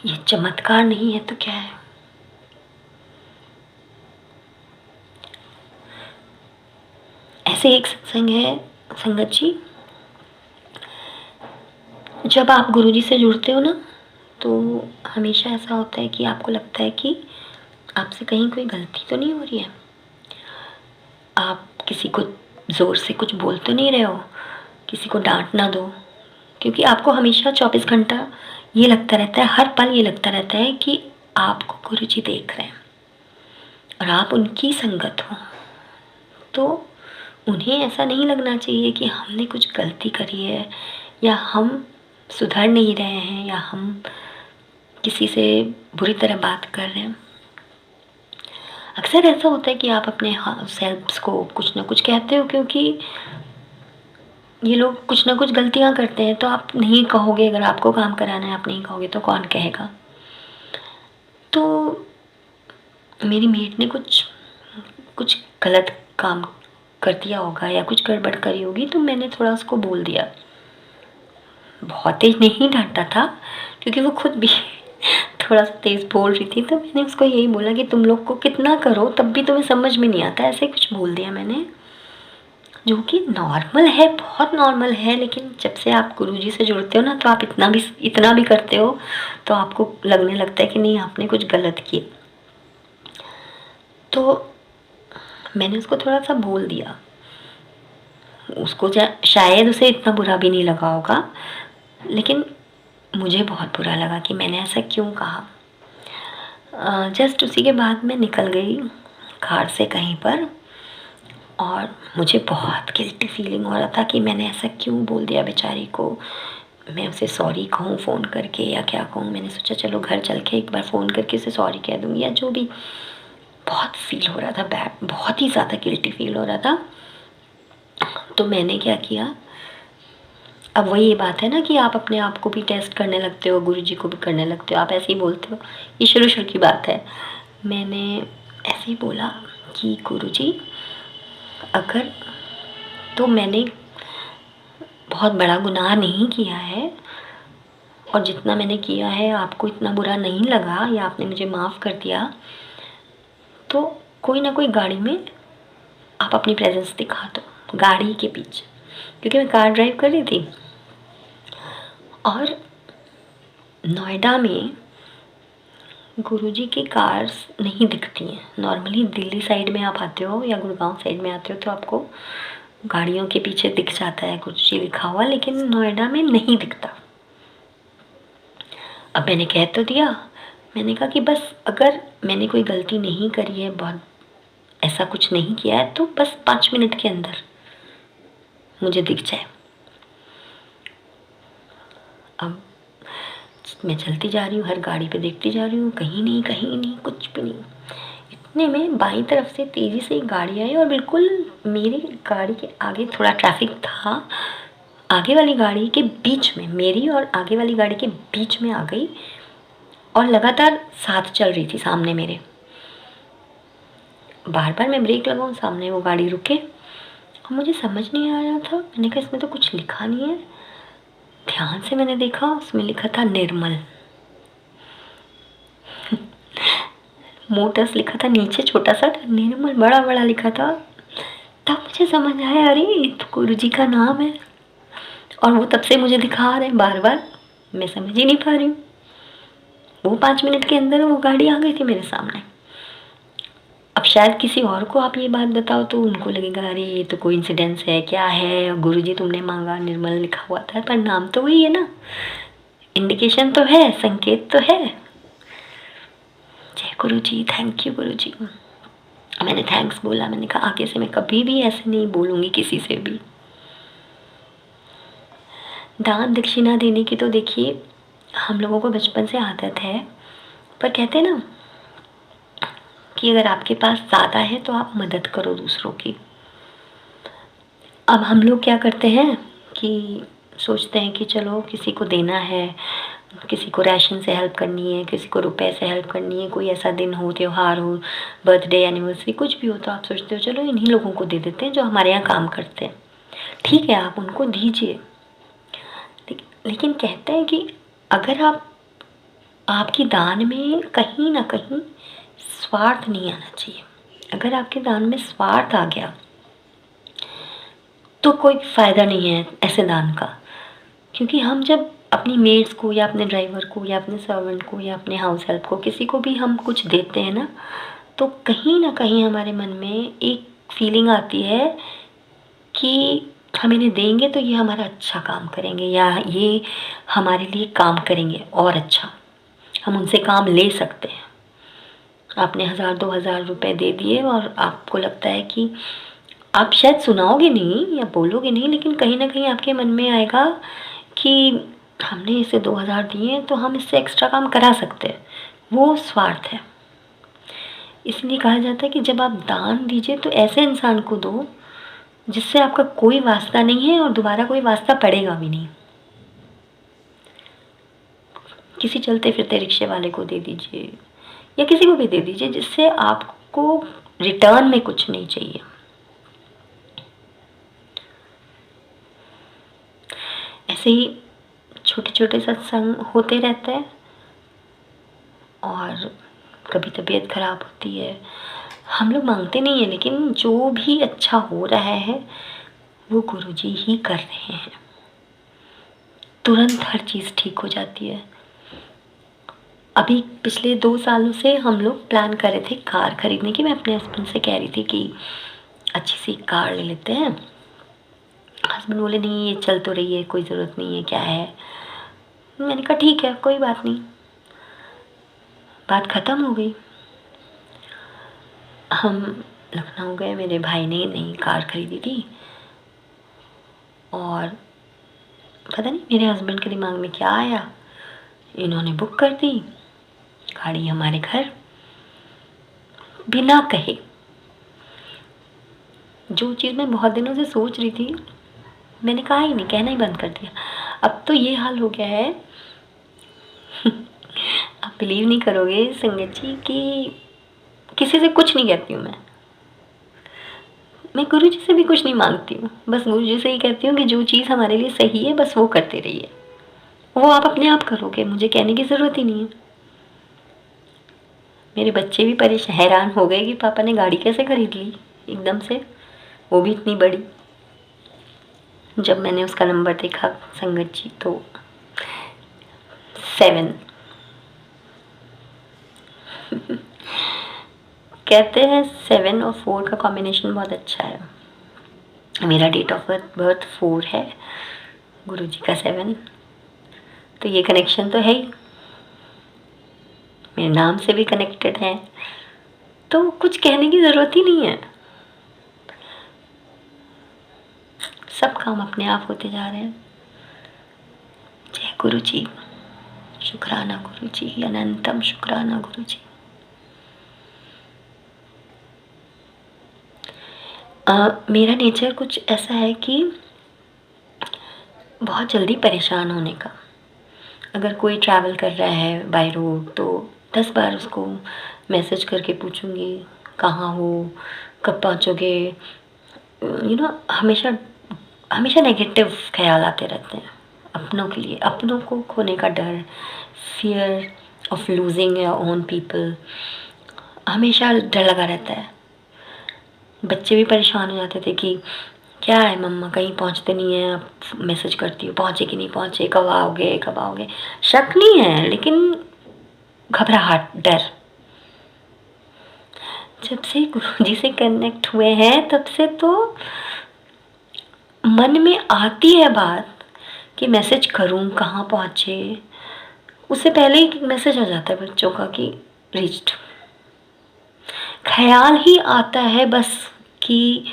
ये चमत्कार नहीं है तो क्या है। ऐसे एक सत्संग है संगत जी, जब आप गुरुजी से जुड़ते हो ना, तो हमेशा ऐसा होता है कि आपको लगता है कि आपसे कहीं कोई गलती तो नहीं हो रही है, आप किसी को ज़ोर से कुछ बोल तो नहीं रहे हो, किसी को डांट ना दो, क्योंकि आपको हमेशा 24 घंटा ये लगता रहता है, हर पल ये लगता रहता है कि आपको गुरुजी देख रहे हैं और आप उनकी संगत हो। तो उन्हें ऐसा नहीं लगना चाहिए कि हमने कुछ गलती करी है, या हम सुधर नहीं रहे हैं, या हम किसी से बुरी तरह बात कर रहे हैं। अक्सर ऐसा होता है कि आप अपने सेल्फ्स को कुछ ना कुछ कहते हो, क्योंकि ये लोग कुछ ना कुछ गलतियाँ करते हैं, तो आप नहीं कहोगे। अगर आपको काम कराना है, आप नहीं कहोगे तो कौन कहेगा। तो मेरी मेट ने कुछ गलत काम कर दिया होगा या कुछ गड़बड़ करी होगी, तो मैंने थोड़ा उसको बोल दिया। बहुत तेज नहीं डांटा था, क्योंकि वो खुद भी थोड़ा सा तेज़ बोल रही थी, तो मैंने उसको यही बोला कि तुम लोग को कितना करो तब भी तुम्हें समझ में नहीं आता, ऐसे कुछ बोल दिया मैंने, जो कि नॉर्मल है, बहुत नॉर्मल है। लेकिन जब से आप गुरुजी से जुड़ते हो ना, तो आप इतना भी करते हो तो आपको लगने लगता है कि नहीं, आपने कुछ गलत किया। तो मैंने उसको थोड़ा सा बोल दिया, उसको शायद उसे इतना बुरा भी नहीं लगा होगा, लेकिन मुझे बहुत बुरा लगा कि मैंने ऐसा क्यों कहा। जस्ट उसी के बाद मैं निकल गई कार से कहीं पर, और मुझे बहुत गिल्टी फीलिंग हो रहा था कि मैंने ऐसा क्यों बोल दिया बेचारी को। मैं उसे सॉरी कहूँ फ़ोन करके या क्या कहूँ। मैंने सोचा चलो घर चल के एक बार फ़ोन करके उसे सॉरी कह दूँगी या जो भी। बहुत फील हो रहा था बैड, बहुत ही ज़्यादा गिल्टी फील हो रहा था। तो मैंने क्या किया, अब वही ये बात है ना कि आप अपने आप को भी टेस्ट करने लगते हो, गुरुजी को भी करने लगते हो, आप ऐसे ही बोलते हो। ये शुरू शुरू की बात है। मैंने ऐसे ही बोला कि गुरुजी अगर, तो मैंने बहुत बड़ा गुनाह नहीं किया है और जितना मैंने किया है आपको इतना बुरा नहीं लगा या आपने मुझे माफ़ कर दिया, तो कोई ना कोई गाड़ी में आप अपनी प्रेजेंस दिखा दो, गाड़ी के पीछे, क्योंकि मैं कार ड्राइव कर रही थी। और नोएडा में गुरुजी की कार्स नहीं दिखती हैं। नॉर्मली दिल्ली साइड में आप आते हो या गुड़गांव साइड में आते हो तो आपको गाड़ियों के पीछे दिख जाता है गुरुजी लिखा हुआ, लेकिन नोएडा में नहीं दिखता। अब मैंने कह तो दिया, मैंने कहा कि बस अगर मैंने कोई गलती नहीं करी है, बहुत ऐसा कुछ नहीं किया है, तो बस 5 मिनट के अंदर मुझे दिख जाए। अब मैं चलती जा रही हूँ, हर गाड़ी पे देखती जा रही हूँ, कहीं नहीं, कुछ भी नहीं। इतने में बाईं तरफ से तेज़ी से एक गाड़ी आई और बिल्कुल मेरी गाड़ी के आगे थोड़ा ट्रैफिक था, आगे वाली गाड़ी के बीच में, मेरी और आगे वाली गाड़ी के बीच में आ गई और लगातार साथ चल रही थी सामने मेरे। बार बार मैं ब्रेक लगाऊं, सामने वो गाड़ी रुके और मुझे समझ नहीं आ रहा था। मैंने कहा इसमें तो कुछ लिखा नहीं है। ध्यान से मैंने देखा, उसमें लिखा था निर्मल। मोटर्स लिखा था नीचे, छोटा सा निर्मल बड़ा बड़ा लिखा था। तब मुझे समझ आया, अरे ये तो गुरुजी का नाम है और वो तब से मुझे दिखा रहे हैं बार बार। मैं समझ ही नहीं पा रही हूँ। वो 5 मिनट के अंदर वो गाड़ी आ गई थी मेरे सामने। अब शायद किसी और को आप ये बात बताओ तो उनको लगेगा अरे ये तो कोइंसिडेंस है, क्या है, गुरुजी तुमने मांगा, निर्मल लिखा हुआ था, पर नाम तो वही है ना, इंडिकेशन तो है, संकेत तो है। जय गुरुजी, थैंक यू गुरुजी। मैंने थैंक्स बोला। मैंने कहा आगे से मैं कभी भी ऐसे नहीं बोलूँगी किसी से भी। दान दक्षिणा देने की तो देखिए हम लोगों को बचपन से आदत है, पर कहते हैं ना कि अगर आपके पास ज़्यादा है तो आप मदद करो दूसरों की। अब हम लोग क्या करते हैं कि सोचते हैं कि चलो किसी को देना है, किसी को राशन से हेल्प करनी है, किसी को रुपए से हेल्प करनी है, कोई ऐसा दिन हो, त्यौहार हो, बर्थडे, एनिवर्सरी, कुछ भी हो, तो आप सोचते हो चलो इन्हीं लोगों को दे देते हैं जो हमारे यहाँ काम करते हैं। ठीक है, आप उनको दीजिए, लेकिन कहते हैं कि अगर आपकी दान में कहीं ना कहीं स्वार्थ नहीं आना चाहिए। अगर आपके दान में स्वार्थ आ गया तो कोई फ़ायदा नहीं है ऐसे दान का। क्योंकि हम जब अपनी मेड्स को या अपने ड्राइवर को या अपने सर्वेंट को या अपने हाउस हेल्प को, किसी को भी हम कुछ देते हैं ना, तो कहीं ना कहीं हमारे मन में एक फीलिंग आती है कि हम इन्हें देंगे तो ये हमारा अच्छा काम करेंगे या ये हमारे लिए काम करेंगे और अच्छा, हम उनसे काम ले सकते हैं। आपने 1000-2000 रुपए दे दिए और आपको लगता है कि आप शायद सुनाओगे नहीं या बोलोगे नहीं, लेकिन कहीं ना कहीं आपके मन में आएगा कि हमने इसे 2000 दिए हैं तो हम इससे एक्स्ट्रा काम करा सकते हैं। वो स्वार्थ है। इसलिए कहा जाता है कि जब आप दान दीजिए तो ऐसे इंसान को दो जिससे आपका कोई वास्ता नहीं है और दोबारा कोई वास्ता पड़ेगा भी नहीं। किसी चलते फिरते रिक्शे वाले को दे दीजिए या किसी को भी दे दीजिए जिससे आपको रिटर्न में कुछ नहीं चाहिए। ऐसे ही छोटे छोटे सत्संग होते रहते हैं और कभी तबीयत खराब होती है, हम लोग मांगते नहीं है, लेकिन जो भी अच्छा हो रहा है वो गुरुजी ही कर रहे हैं। तुरंत हर चीज़ ठीक हो जाती है। अभी पिछले 2 सालों से हम लोग प्लान कर रहे थे कार खरीदने की। मैं अपने हस्बैंड से कह रही थी कि अच्छी सी कार ले लेते हैं। हस्बैंड बोले नहीं ये चल तो रही है, कोई ज़रूरत नहीं है, क्या है। मैंने कहा ठीक है, कोई बात नहीं। बात ख़त्म हो गई। हम लखनऊ गए, मेरे भाई ने नई कार खरीदी थी और पता नहीं मेरे हस्बैंड के दिमाग में क्या आया, इन्होंने बुक कर दी गाड़ी हमारे घर बिना कहे। जो चीज़ मैं बहुत दिनों से सोच रही थी मैंने कहा ही नहीं, कहना ही बंद कर दिया। अब तो ये हाल हो गया है आप बिलीव नहीं करोगे संगत जी कि किसी से कुछ नहीं कहती हूँ मैं गुरु जी से भी कुछ नहीं मांगती हूँ, बस गुरु जी से ही कहती हूँ कि जो चीज़ हमारे लिए सही है बस वो करते रहिए, वो आप अपने आप करोगे, मुझे कहने की ज़रूरत ही नहीं है। मेरे बच्चे भी परेशान हैरान हो गए कि पापा ने गाड़ी कैसे खरीद ली एकदम से, वो भी इतनी बड़ी। जब मैंने उसका नंबर देखा संगत जी तो 7 कहते हैं 7 और 4 का कॉम्बिनेशन बहुत अच्छा है। मेरा डेट ऑफ बर्थ 4 है, गुरु जी का 7, तो ये कनेक्शन तो है ही, मेरे नाम से भी कनेक्टेड है, तो कुछ कहने की ज़रूरत ही नहीं है, सब काम अपने आप होते जा रहे हैं। जय गुरु जी, शुक्राना गुरु जी, अनंतम शुक्राना गुरु जी। मेरा नेचर कुछ ऐसा है कि बहुत जल्दी परेशान होने का। अगर कोई ट्रैवल कर रहा है बाय रोड तो 10 बार उसको मैसेज करके पूछूंगी कहाँ हो, कब पहुँचोगे। हमेशा हमेशा नेगेटिव ख्याल आते रहते हैं अपनों के लिए, अपनों को खोने का डर, fear of losing your own people, हमेशा डर लगा रहता है। बच्चे भी परेशान हो जाते थे कि क्या है मम्मा कहीं पहुंचते नहीं हैं, आप मैसेज करती हो पहुंचे कि नहीं पहुंचे, कब आओगे कब आओगे। शक नहीं है लेकिन घबराहट, डर। जब से गुरु जी से कनेक्ट हुए हैं तब से तो मन में आती है बात कि मैसेज करूं कहाँ पहुंचे, उससे पहले ही मैसेज आ जाता है बच्चों का कि रीच्ड। ख्याल ही आता है बस कि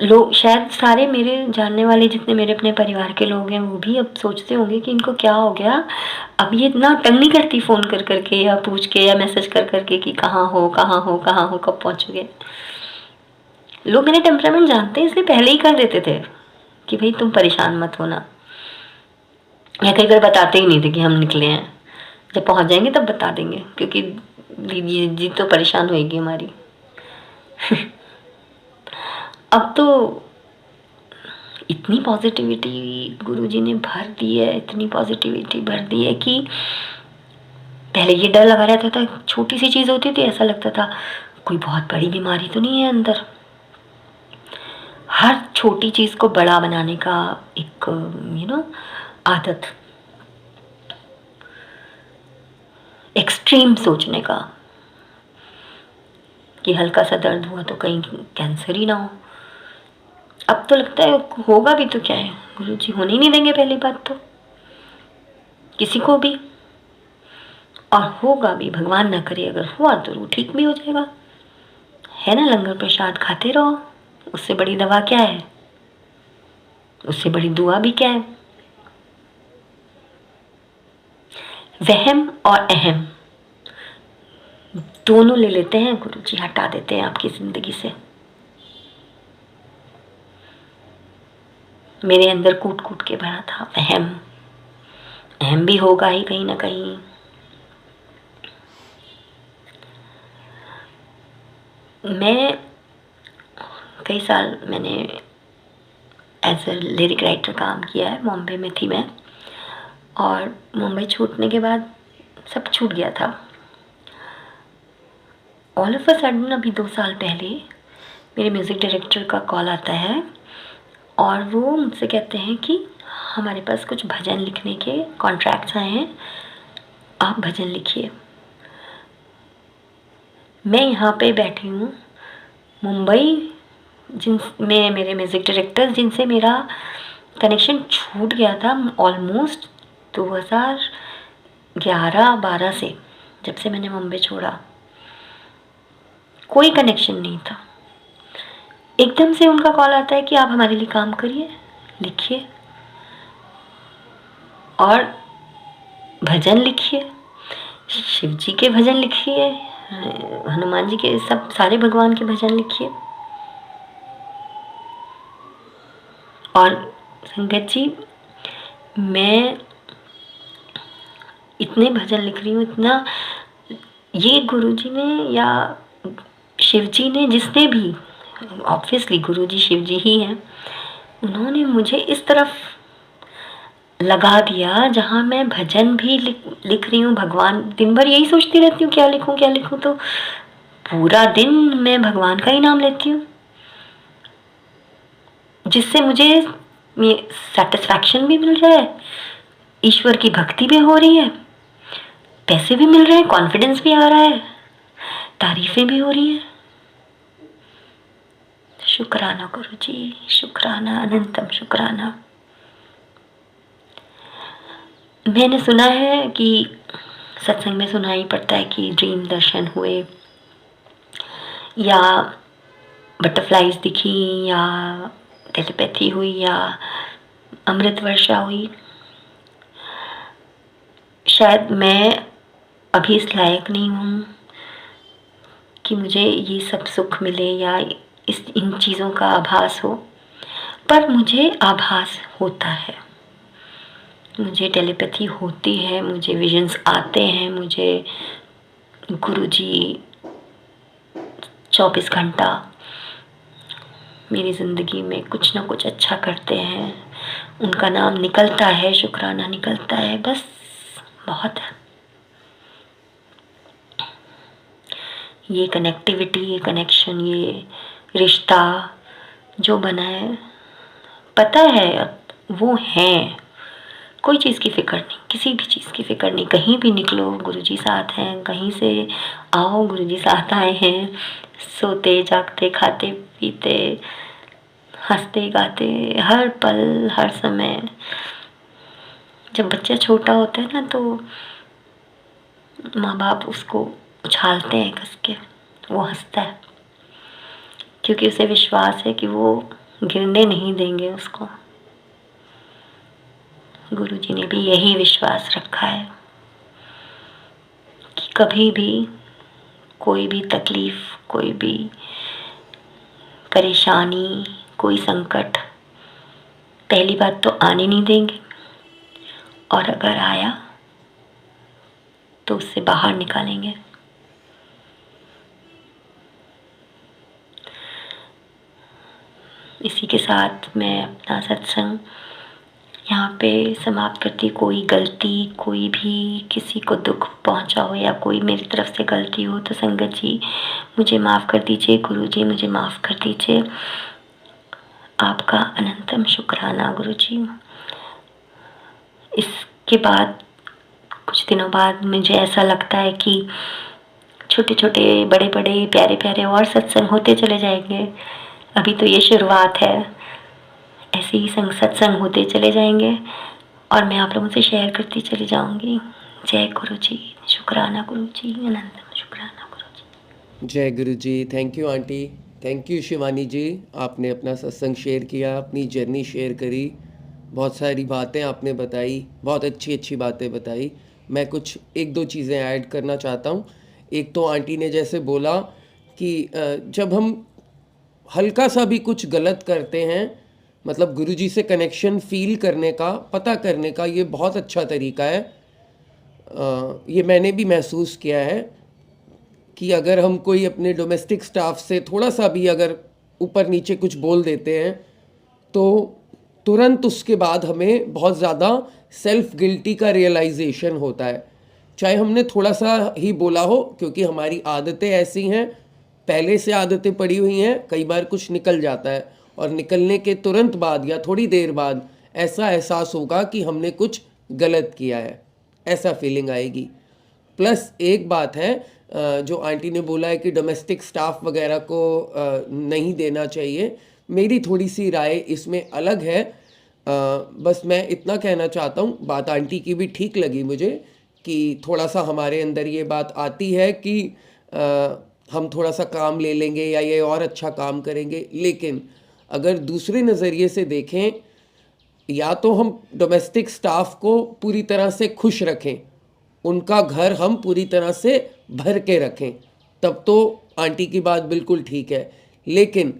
लोग, शायद सारे मेरे जानने वाले जितने मेरे अपने परिवार के लोग हैं वो भी अब सोचते होंगे कि इनको क्या हो गया, अब ये इतना तंग नहीं करती फ़ोन कर करके या पूछ के या मैसेज कर करके कि कहाँ हो कहाँ हो कहाँ हो, कब पहुँचोगे। लोग मेरे टेम्परामेंट जानते हैं इसलिए पहले ही कर देते थे कि भाई तुम परेशान मत होना, या कई बार बताते ही नहीं थे कि हम निकले हैं, जब पहुँच जाएंगे तब बता देंगे क्योंकि दीदी जी तो परेशान होएगी हमारी। अब तो इतनी पॉजिटिविटी गुरुजी ने भर दी है, इतनी पॉजिटिविटी भर दी है कि पहले ये डर लगा रहता था, छोटी सी चीज़ होती थी ऐसा लगता था कोई बहुत बड़ी बीमारी तो नहीं है अंदर। हर छोटी चीज़ को बड़ा बनाने का एक आदत, एक्सट्रीम सोचने का कि हल्का सा दर्द हुआ तो कहीं कैंसर ही ना हो। अब तो लगता है होगा भी तो क्या है, गुरुजी होने ही नहीं देंगे पहली बात तो किसी को भी, और होगा भी भगवान ना करे, अगर हुआ तो वो ठीक भी हो जाएगा, है ना। लंगर प्रसाद खाते रहो, उससे बड़ी दवा क्या है, उससे बड़ी दुआ भी क्या है। वहम और अहम दोनों ले लेते हैं गुरुजी, हटा देते हैं आपकी जिंदगी से। मेरे अंदर कूट कूट के भरा था अहम, अहम भी होगा ही कहीं ना कहीं। मैं कई साल मैंने एज ए लिरिक राइटर काम किया है, बॉम्बे में थी मैं, और मुंबई छूटने के बाद सब छूट गया था। ऑल ऑफ अ सडन अभी 2 साल पहले मेरे म्यूज़िक डायरेक्टर का कॉल आता है और वो मुझसे कहते हैं कि हमारे पास कुछ भजन लिखने के कॉन्ट्रैक्ट्स आए हैं, आप भजन लिखिए। मैं यहाँ पे बैठी हूँ मुंबई, जिनमें मेरे म्यूज़िक डायरेक्टर जिनसे मेरा कनेक्शन छूट गया था ऑलमोस्ट 2011-12 से, जब से मैंने मुंबई छोड़ा कोई कनेक्शन नहीं था। एकदम से उनका कॉल आता है कि आप हमारे लिए काम करिए, लिखिए और भजन लिखिए, शिव जी के भजन लिखिए, हनुमान जी के, सब सारे भगवान के भजन लिखिए। और संगत जी, मैं इतने भजन लिख रही हूँ, इतना, ये गुरुजी ने या शिव जी ने, जिसने भी, ऑब्वियसली गुरुजी शिव जी ही हैं, उन्होंने मुझे इस तरफ लगा दिया जहाँ मैं भजन भी लिख रही हूँ। भगवान, दिन भर यही सोचती रहती हूँ क्या लिखूँ, तो पूरा दिन मैं भगवान का ही नाम लेती हूँ, जिससे मुझे सेटिस्फैक्शन भी मिल रहा है, ईश्वर की भक्ति भी हो रही है, पैसे भी मिल रहे हैं, कॉन्फिडेंस भी आ रहा है, तारीफें भी हो रही हैं। शुक्राना गुरुजी, शुक्राना, अनंतम शुक्राना। मैंने सुना है कि सत्संग में सुनाई पड़ता है कि ड्रीम दर्शन हुए, या बटरफ्लाइज दिखी, या टेलीपैथी हुई, या अमृत वर्षा हुई। शायद मैं अभी इस लायक नहीं हूँ कि मुझे ये सब सुख मिले या इन चीज़ों का आभास हो, पर मुझे आभास होता है, मुझे टेलीपैथी होती है, मुझे विजन्स आते हैं, मुझे गुरुजी 24 घंटा मेरी ज़िंदगी में कुछ ना कुछ अच्छा करते हैं, उनका नाम निकलता है, शुक्राना निकलता है, बस बहुत है। ये कनेक्टिविटी, ये कनेक्शन, ये रिश्ता जो बना है, पता है वो हैं, कोई चीज़ की फ़िक्र नहीं, किसी भी चीज़ की फ़िक्र नहीं। कहीं भी निकलो गुरुजी साथ हैं, कहीं से आओ गुरुजी साथ आए हैं, सोते जागते खाते पीते हंसते गाते हर पल हर समय। जब बच्चा छोटा होता है ना, तो माँ बाप उसको उछालते हैं कस के, वो हंसता है क्योंकि उसे विश्वास है कि वो गिरने नहीं देंगे उसको। गुरुजी ने भी यही विश्वास रखा है कि कभी भी कोई भी तकलीफ, कोई भी परेशानी, कोई संकट पहली बात तो आने नहीं देंगे, और अगर आया तो उससे बाहर निकालेंगे। इसी के साथ मैं अपना सत्संग यहाँ पे समाप्त करती। कोई गलती, कोई भी किसी को दुख पहुँचा हो या कोई मेरी तरफ से गलती हो तो संगत जी मुझे माफ़ कर दीजिए, गुरुजी मुझे माफ़ कर दीजिए। आपका अनंतम शुक्राना गुरुजी। इसके बाद कुछ दिनों बाद मुझे ऐसा लगता है कि छोटे छोटे, बड़े बड़े, प्यारे प्यारे और सत्संग होते चले जाएंगे। अभी तो ये शुरुआत है, ऐसे ही सत्संग होते चले जाएंगे और मैं आप लोगों से शेयर करती चली जाऊंगी। जय गुरुजी, शुक्राना गुरुजी, अनंतम शुक्राना गुरुजी। जय Guru ji. Thank you aunty, thank you Shivani ji. आपने अपना सत्संग शेयर किया, अपनी जर्नी शेयर करी, बहुत सारी बातें आपने बताई, बहुत अच्छी अच्छी बातें बताई। मैं कुछ एक दो चीज़ें ऐड करना चाहता हूँ। एक तो आंटी ने जैसे बोला कि जब हम हल्का सा भी कुछ गलत करते हैं, मतलब गुरुजी से कनेक्शन फील करने का, पता करने का ये बहुत अच्छा तरीका है। ये मैंने भी महसूस किया है कि अगर हम कोई अपने डोमेस्टिक स्टाफ से थोड़ा सा भी अगर ऊपर नीचे कुछ बोल देते हैं तो तुरंत उसके बाद हमें बहुत ज़्यादा सेल्फ गिल्टी का रियलाइजेशन होता है, चाहे हमने थोड़ा सा ही बोला हो, क्योंकि हमारी आदतें ऐसी हैं, पहले से आदतें पड़ी हुई हैं। कई बार कुछ निकल जाता है और निकलने के तुरंत बाद या थोड़ी देर बाद ऐसा एहसास होगा कि हमने कुछ गलत किया है, ऐसा फीलिंग आएगी। प्लस एक बात है, जो आंटी ने बोला है कि डोमेस्टिक स्टाफ वगैरह को नहीं देना चाहिए, मेरी थोड़ी सी राय इसमें अलग है। बस मैं इतना कहना चाहता हूँ, बात आंटी की भी ठीक लगी मुझे कि थोड़ा सा हमारे अंदर ये बात आती है कि हम थोड़ा सा काम ले लेंगे या ये और अच्छा काम करेंगे। लेकिन अगर दूसरे नज़रिए से देखें, या तो हम डोमेस्टिक स्टाफ को पूरी तरह से खुश रखें, उनका घर हम पूरी तरह से भर के रखें, तब तो आंटी की बात बिल्कुल ठीक है। लेकिन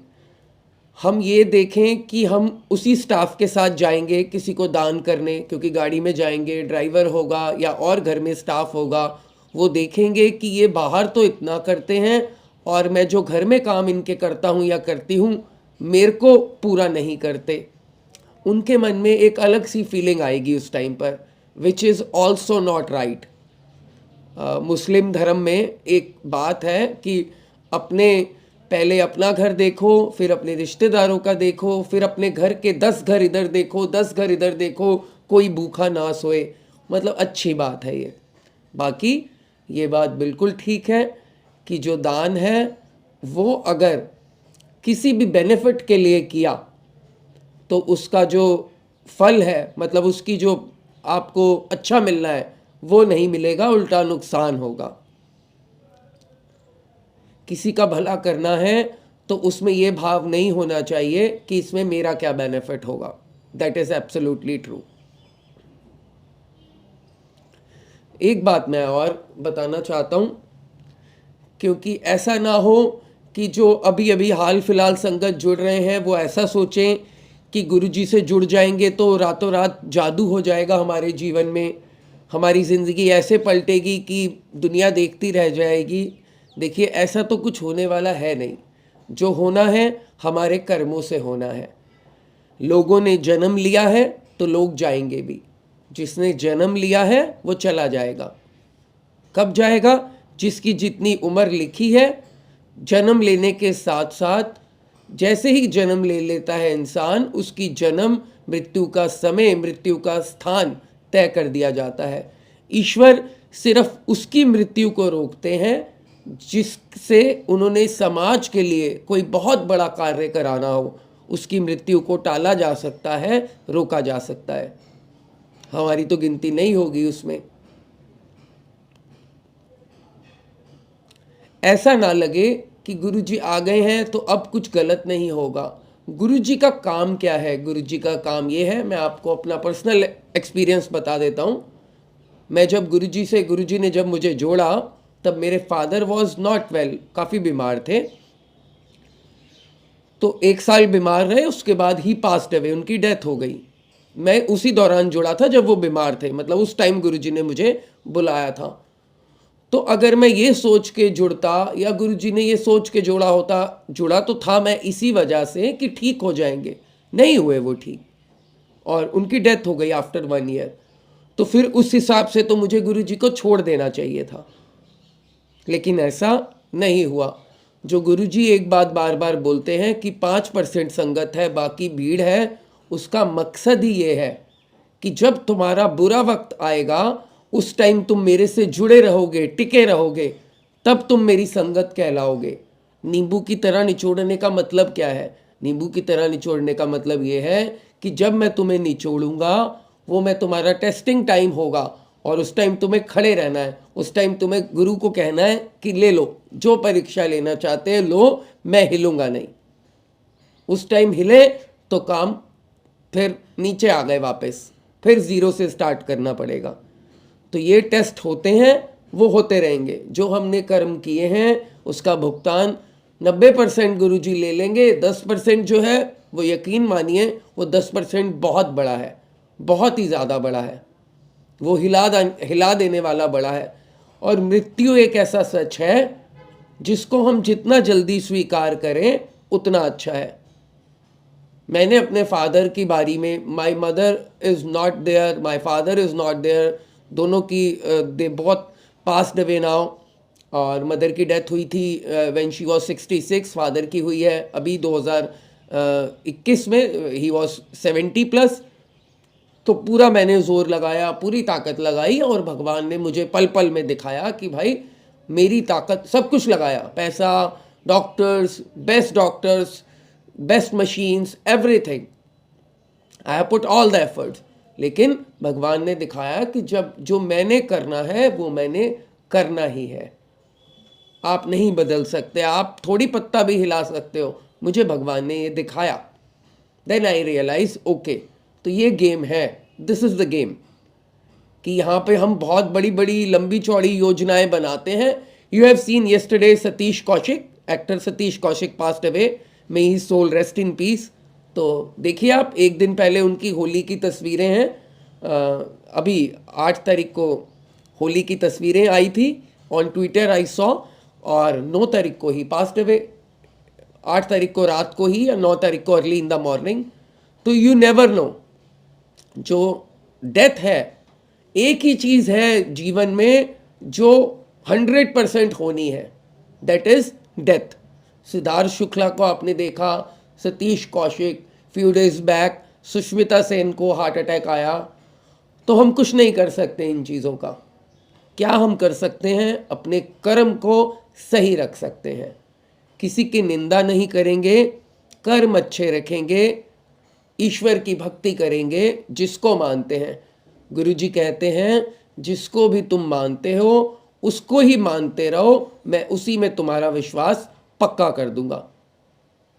हम ये देखें कि हम उसी स्टाफ के साथ जाएंगे किसी को दान करने, क्योंकि गाड़ी में जाएंगे, ड्राइवर होगा या और घर में स्टाफ होगा, वो देखेंगे कि ये बाहर तो इतना करते हैं और मैं जो घर में काम इनके करता हूँ या करती हूँ मेरे को पूरा नहीं करते। उनके मन में एक अलग सी फीलिंग आएगी उस टाइम पर, which is also not right. Muslim धर्म में एक बात है कि पहले अपना घर देखो, फिर अपने रिश्तेदारों का देखो, फिर अपने घर के 10 घर इधर देखो, 10 घर इधर देखो, कोई भूखा ना सोए। मतलब अच्छी बात है ये। बाकी ये बात बिल्कुल ठीक है कि जो दान है वो अगर किसी भी बेनिफिट के लिए किया तो उसका जो फल है, मतलब उसकी जो आपको अच्छा मिलना है वो नहीं मिलेगा, उल्टा नुकसान होगा। किसी का भला करना है तो उसमें ये भाव नहीं होना चाहिए कि इसमें मेरा क्या बेनिफिट होगा। That is absolutely true. एक बात मैं और बताना चाहता हूँ, क्योंकि ऐसा ना हो कि जो अभी अभी हाल फिलहाल संगत जुड़ रहे हैं वो ऐसा सोचें कि गुरुजी से जुड़ जाएंगे तो रातों रात जादू हो जाएगा हमारे जीवन में, हमारी ज़िंदगी ऐसे पलटेगी कि दुनिया देखती रह जाएगी। देखिए, ऐसा तो कुछ होने वाला है नहीं। जो होना है हमारे कर्मों से होना है। लोगों ने जन्म लिया है तो लोग जाएंगे भी। जिसने जन्म लिया है वो चला जाएगा। कब जाएगा? जिसकी जितनी उम्र लिखी है। जन्म लेने के साथ साथ जैसे ही जन्म ले लेता है इंसान, उसकी जन्म मृत्यु का समय, मृत्यु का स्थान तय कर दिया जाता है। ईश्वर सिर्फ उसकी मृत्यु को रोकते हैं जिससे उन्होंने समाज के लिए कोई बहुत बड़ा कार्य कराना हो। उसकी मृत्यु को टाला जा सकता है, रोका जा सकता है। हमारी तो गिनती नहीं होगी उसमें। ऐसा ना लगे कि गुरुजी आ गए हैं तो अब कुछ गलत नहीं होगा। गुरुजी का काम क्या है? गुरुजी का काम ये है, मैं आपको अपना पर्सनल एक्सपीरियंस बता देता हूँ। मैं जब गुरुजी ने जब मुझे जोड़ा तब मेरे फादर वॉज नॉट वेल, काफ़ी बीमार थे। तो 1 साल बीमार रहे, उसके बाद ही पास्ड अवे, उनकी डेथ हो गई। मैं उसी दौरान जुड़ा था जब वो बीमार थे, मतलब उस टाइम गुरुजी ने मुझे बुलाया था। तो अगर मैं ये सोच के जुड़ता या गुरुजी ने ये सोच के जुड़ा तो था मैं इसी वजह से कि ठीक हो जाएंगे, नहीं हुए वो ठीक, और उनकी डेथ हो गई आफ्टर 1 ईयर। तो फिर उस हिसाब से तो मुझे गुरुजी को छोड़ देना चाहिए था, लेकिन ऐसा नहीं हुआ। जो गुरुजी एक बात बार बार बोलते हैं कि 5% संगत है, बाकी भीड़ है, उसका मकसद ही ये है कि जब तुम्हारा बुरा वक्त आएगा उस टाइम तुम मेरे से जुड़े रहोगे, टिके रहोगे, तब तुम मेरी संगत कहलाओगे। नींबू की तरह निचोड़ने का मतलब क्या है? नींबू की तरह निचोड़ने का मतलब ये है कि जब मैं तुम्हें निचोड़ूंगा वो मैं तुम्हारा टेस्टिंग टाइम होगा, और उस टाइम तुम्हें खड़े रहना है। उस टाइम तुम्हें गुरु को कहना है कि ले लो, जो परीक्षा लेना चाहते हैं लो, मैं हिलूंगा नहीं। उस टाइम हिले तो काम फिर नीचे आ गए वापस, फिर 0 से स्टार्ट करना पड़ेगा। तो ये टेस्ट होते हैं, वो होते रहेंगे। जो हमने कर्म किए हैं उसका भुगतान 90% गुरुजी ले लेंगे। 10% जो है वो यकीन मानिए वो 10% बहुत बड़ा है, बहुत ही ज़्यादा बड़ा है। वो हिला देने वाला बड़ा है। और मृत्यु एक ऐसा सच है जिसको हम जितना जल्दी स्वीकार करें उतना अच्छा है। मैंने अपने फादर की बारी में, my mother is not there, my father is not there, दोनों की दे बहुत पास्ड अवे नाउ। और मदर की डेथ हुई थी व्हेन शी वाज 66, फादर की हुई है अभी 2021 में, ही वाज 70+। तो पूरा मैंने ज़ोर लगाया, पूरी ताकत लगाई, और भगवान ने मुझे पल पल में दिखाया कि भाई मेरी ताकत, सब कुछ लगाया, पैसा, doctors, best machines, everything, I have put all the efforts. लेकिन भगवान ने दिखाया कि जब जो मैंने करना है वो मैंने करना ही है। आप नहीं बदल सकते, आप थोड़ी पत्ता भी हिला सकते हो, मुझे भगवान ने ये दिखाया। देन आई रियलाइज ओके, तो ये गेम है, दिस इज द गेम, कि यहाँ पे हम बहुत बड़ी बड़ी लंबी चौड़ी योजनाएं बनाते हैं। You have seen yesterday Satish Kaushik, actor Satish Kaushik passed away, may he soul rest in peace. तो देखिए आप, एक दिन पहले उनकी होली की तस्वीरें हैं, अभी 8 तारीख को होली की तस्वीरें आई थी ऑन ट्विटर आई सॉ, और 9 तारीख को ही पास्ड अवे, 8 तारीख को रात को ही या 9 तारीख को अर्ली इन द मॉर्निंग। तो यू नेवर नो, जो डेथ है, एक ही चीज़ है जीवन में जो 100% होनी है, that is death. Siddharth Shukla को आपने देखा, Satish Kaushik, few days back Sushmita Sen को हार्ट अटैक आया। तो हम कुछ नहीं कर सकते इन चीज़ों का। क्या हम कर सकते हैं? अपने कर्म को सही रख सकते हैं, किसी की निंदा नहीं करेंगे, कर्म अच्छे रखेंगे, ईश्वर की भक्ति करेंगे जिसको मानते हैं। गुरुजी कहते हैं जिसको भी तुम मानते हो उसको ही मानते रहो, मैं उसी में तुम्हारा विश्वास पक्का कर दूंगा।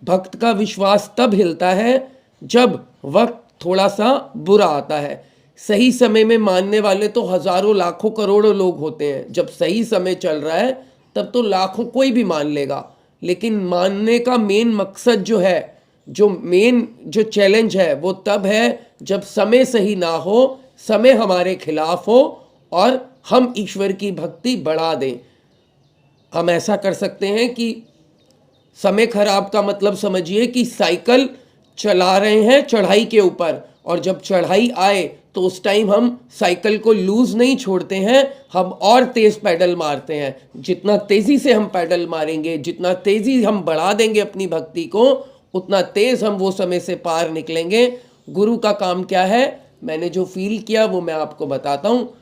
भक्त का विश्वास तब हिलता है जब वक्त थोड़ा सा बुरा आता है। सही समय में मानने वाले तो हजारों लाखों करोड़ों लोग होते हैं, जब सही समय चल रहा है तब तो लाखों कोई भी मान लेगा। लेकिन मानने का मेन मकसद जो है, जो चैलेंज है, वो तब है जब समय सही ना हो, समय हमारे खिलाफ हो और हम ईश्वर की भक्ति बढ़ा दें। हम ऐसा कर सकते हैं कि समय खराब का मतलब समझिए कि साइकिल चला रहे हैं चढ़ाई के ऊपर, और जब चढ़ाई आए तो उस टाइम हम साइकिल को लूज नहीं छोड़ते हैं, हम और तेज पैडल मारते हैं। जितना तेजी से हम पैडल मारेंगे, जितना तेजी हम बढ़ा देंगे अपनी भक्ति को, उतना तेज हम वो समय से पार निकलेंगे। गुरु का काम क्या है? मैंने जो फील किया वो मैं आपको बताता हूँ।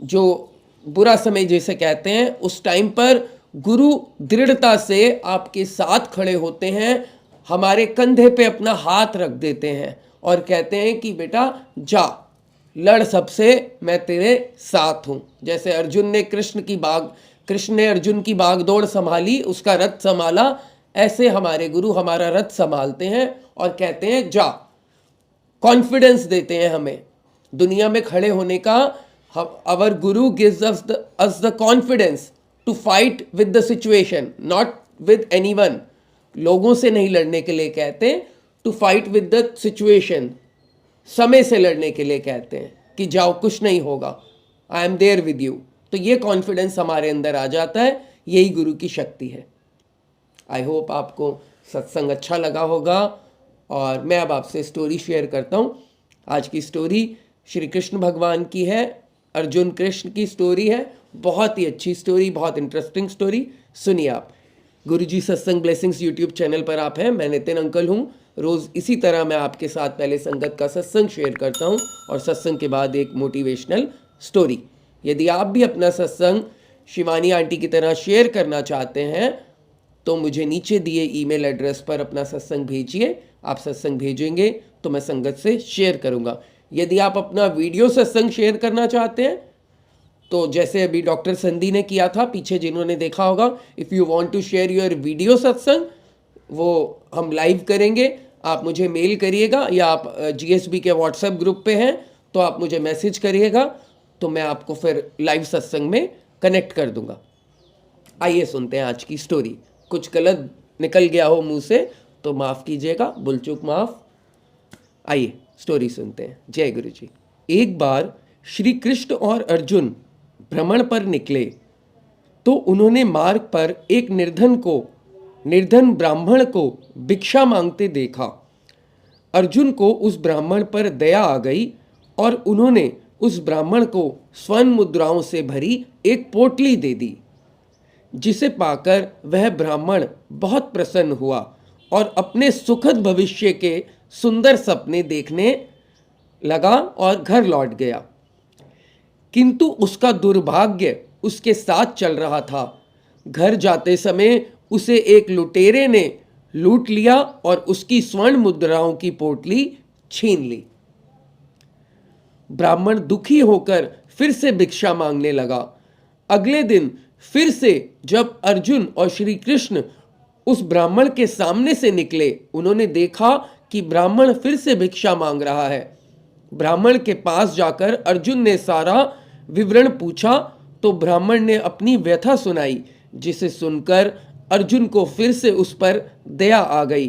जो बुरा समय जैसे कहते हैं, उस टाइम पर गुरु दृढ़ता से आपके साथ खड़े होते हैं, हमारे कंधे पे अपना हाथ रख देते हैं और कहते हैं कि बेटा जा, लड़ सबसे, मैं तेरे साथ हूँ। जैसे कृष्ण ने अर्जुन की बागडोर संभाली, उसका रथ संभाला, ऐसे हमारे गुरु हमारा रथ संभालते हैं और कहते हैं जा, कॉन्फिडेंस देते हैं हमें दुनिया में खड़े होने का। Our guru gives us the confidence to fight with the situation, not with anyone. लोगों से नहीं लड़ने के लिए कहते हैं, to fight with the situation, समय से लड़ने के लिए कहते हैं कि जाओ कुछ नहीं होगा, I am there with you. तो ये कॉन्फिडेंस हमारे अंदर आ जाता है, यही गुरु की शक्ति है। आई होप आपको सत्संग अच्छा लगा होगा, और मैं अब आपसे स्टोरी शेयर करता हूँ। आज की स्टोरी श्री कृष्ण भगवान की है, अर्जुन कृष्ण की स्टोरी है। बहुत ही अच्छी स्टोरी, बहुत इंटरेस्टिंग स्टोरी, सुनिए आप। गुरुजी सत्संग ब्लेसिंग्स यूट्यूब चैनल पर आप हैं, मैं नितिन अंकल हूँ। रोज़ इसी तरह मैं आपके साथ पहले संगत का सत्संग शेयर करता हूँ और सत्संग के बाद एक मोटिवेशनल स्टोरी। यदि आप भी अपना सत्संग शिवानी आंटी की तरह शेयर करना चाहते हैं तो मुझे नीचे दिए ईमेल एड्रेस पर अपना सत्संग भेजिए। आप सत्संग भेजेंगे तो मैं संगत से शेयर करूँगा। यदि आप अपना वीडियो सत्संग शेयर करना चाहते हैं तो जैसे अभी डॉक्टर संधि ने किया था, पीछे जिन्होंने देखा होगा, if you want to share your video satsang, वो हम लाइव करेंगे। आप मुझे मेल करिएगा, या आप जीएसबी के व्हाट्सएप ग्रुप पे हैं तो आप मुझे मैसेज करिएगा, तो मैं आपको फिर लाइव सत्संग में कनेक्ट कर दूंगा। आइए सुनते हैं आज की स्टोरी। कुछ गलत निकल गया हो मुंह से तो माफ़ कीजिएगा, भूलचूक माफ़। आइए स्टोरी सुनते हैं। जय गुरु जी। एक बार श्री कृष्ण और अर्जुन भ्रमण पर निकले तो उन्होंने मार्ग पर एक निर्धन ब्राह्मण को भिक्षा मांगते देखा। अर्जुन को उस ब्राह्मण पर दया आ गई और उन्होंने उस ब्राह्मण को स्वर्ण मुद्राओं से भरी एक पोटली दे दी, जिसे पाकर वह ब्राह्मण बहुत प्रसन्न हुआ और अपने सुखद भविष्य के सुंदर सपने देखने लगा और घर लौट गया। किंतु उसका दुर्भाग्य उसके साथ चल रहा था। घर जाते समय उसे एक लुटेरे ने लूट लिया और उसकी स्वर्ण मुद्राओं की पोटली छीन ली। ब्राह्मण दुखी होकर फिर से भिक्षा मांगने लगा। अगले दिन फिर से जब अर्जुन और श्री कृष्ण उस ब्राह्मण के सामने से निकले, उन्होंने देखा कि ब्राह्मण फिर से भिक्षा मांग रहा है। ब्राह्मण के पास जाकर अर्जुन ने सारा विवरण पूछा तो ब्राह्मण ने अपनी व्यथा सुनाई, जिसे सुनकर अर्जुन को फिर से उस पर दया आ गई।